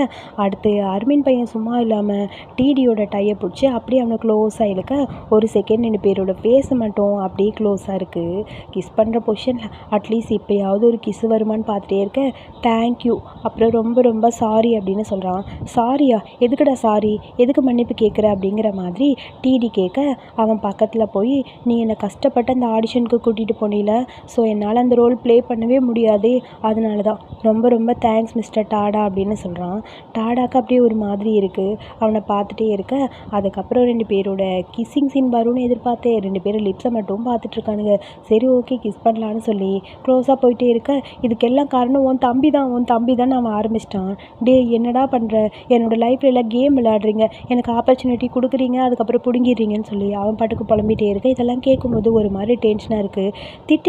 அடுத்து அர்மின் பையன் சும்மா இல்லாமல் டிடியோட டையை பிடிச்சி அப்படியே அவனை க்ளோஸாக இழுக்க, ஒரு செகண்ட் 2 பேரோட ஃபேஸ் மட்டும் அப்படியே க்ளோஸாக இருக்குது. கிஸ் பண்ணுற பொசிஷனில் அட்லீஸ்ட் இப்போயாவது ஒரு கிஸ் வருமானு பார்த்துட்டே இருக்க, தேங்க்யூ அப்புறம் ரொம்ப சாரி அப்படின்னு சொல்கிறான். சாரியா, எதுக்குடா சாரி, எதுக்கு மன்னிப்பு கேட்குற அப்படிங்கிற மாதிரி டிடி கேட்க, அவன் பக்கத்தில் போய் நீ என்னை கஷ்டப்பட்டு அந்த ஆடிஷனுக்கு கூட்டிகிட்டு போனீல, ஸோ என்னால் அந்த ரோல் ப்ளே பண்ணவே முடியாது, அதனால தான் ரொம்ப தேங்க்ஸ் மிஸ்டர் டாடா அப்படின்னு சொல்கிறான். டாடாக்கு அப்படியே ஒரு மாதிரி இருக்குது, அவனை பார்த்துட்டே இருக்க, அதுக்கப்புறம் 2 பேரோட கிஸ்ஸிங் சீன் வரும்னு எதிர்பார்த்தேன், 2 பேரும் லிப்ஸை மட்டும் பார்த்துட்ருக்கானுங்க. சரி ஓகே கிஸ் பண்ணலான்னு சொல்லி க்ளோஸாக போயிட்டே இருக்க, இதுக்கெல்லாம் காரணம் உன் தம்பி தான் அவன் ஆரம்பிச்சிட்டான். டே என்னடா பண்ணுற, என்னோடய லைஃப்பில் எல்லாம் கேம் விளையாடுறீங்க, எனக்கு ஆப்பர்ச்சுனிட்டி கொடுக்குறீங்க அதுக்கப்புறம் பிடுங்கிடுறீங்கன்னு சொல்லி அவன் பாட்டுக்கு புலம்பிகிட்டே இருக்க. இதெல்லாம் கேட்கும்போது ஒரு மாதிரி டென்ஷனாக இருக்குது,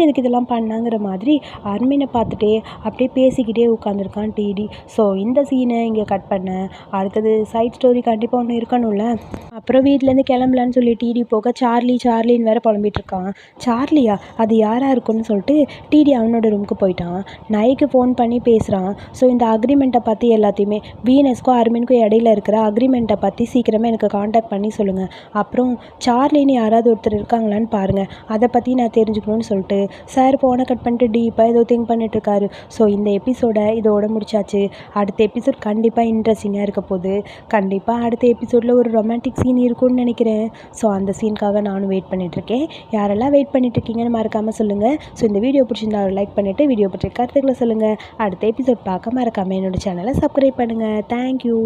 எதுக்கு இதெல்லாம் பண்ணாங்கிற மாதிரி அர்மினை பார்த்துட்டே அப்படியே பேசிக்கிட்டே உட்காந்துருக்கான் டிடி. ஸோ இந்த சீனை இங்கே கட் பண்ண, அடுத்தது சைட் ஸ்டோரி கண்டிப்பாக ஒன்று இருக்கணும்ல. அப்புறம் வீட்டிலேருந்து கிளம்பலான்னு சொல்லி டிடி போக சார்லின்னு வேற புலம்பிகிட்டு இருக்கான். சார்லியா, அது யாராக இருக்குன்னு சொல்லிட்டு டிடி அவனோட ரூமுக்கு போயிட்டான். நைக்கு ஃபோன் பண்ணி பேசுகிறான். ஸோ இந்த அக்ரிமெண்ட்டை பற்றி எல்லாத்தையுமே, வீனஸ்க்கும் அர்மினுக்கும் இடையில இருக்கிற அக்ரிமெண்ட்டை பற்றி சீக்கிரமாக எனக்கு காண்டாக்ட் பண்ணி சொல்லுங்கள், அப்புறம் சார்லின்னு யாராவது ஒருத்தர் இருக்காங்களான்னு பாருங்கள், அதை பற்றி நான் தெரிஞ்சுக்கணும்னு சொல்லிட்டு சார் ஃபோனை கட் பண்ணிட்டு டீப்பாக ஏதோ திங்க் பண்ணிட்டுருக்காரு. ஸோ இந்த எபிசோடை இதோட முடிச்சாச்சு. அடுத்த எபிசோட் கண்டிப்பாக இன்ட்ரெஸ்டிங்காக இருக்க போகுது. கண்டிப்பாக அடுத்த எபிசோடில் ஒரு ரொமான்டிக் சீன் இருக்கும்னு நினைக்கிறேன். ஸோ அந்த சீனுக்காக நானும் வெயிட் பண்ணிகிட்ருக்கேன். யாரெல்லாம் வெயிட் பண்ணிட்டுருக்கீங்கன்னு மறக்காமல் சொல்லுங்கள். ஸோ இந்த வீடியோ பிடிச்சிருந்தா லைக் பண்ணிவிட்டு வீடியோ பற்றி கருத்துக்களை சொல்லுங்கள். அடுத்த எபிசோட் பார்க்க மறக்காமல் என்னோடய சேனலை சப்ஸ்கிரைப் பண்ணுங்கள். தேங்க்யூ.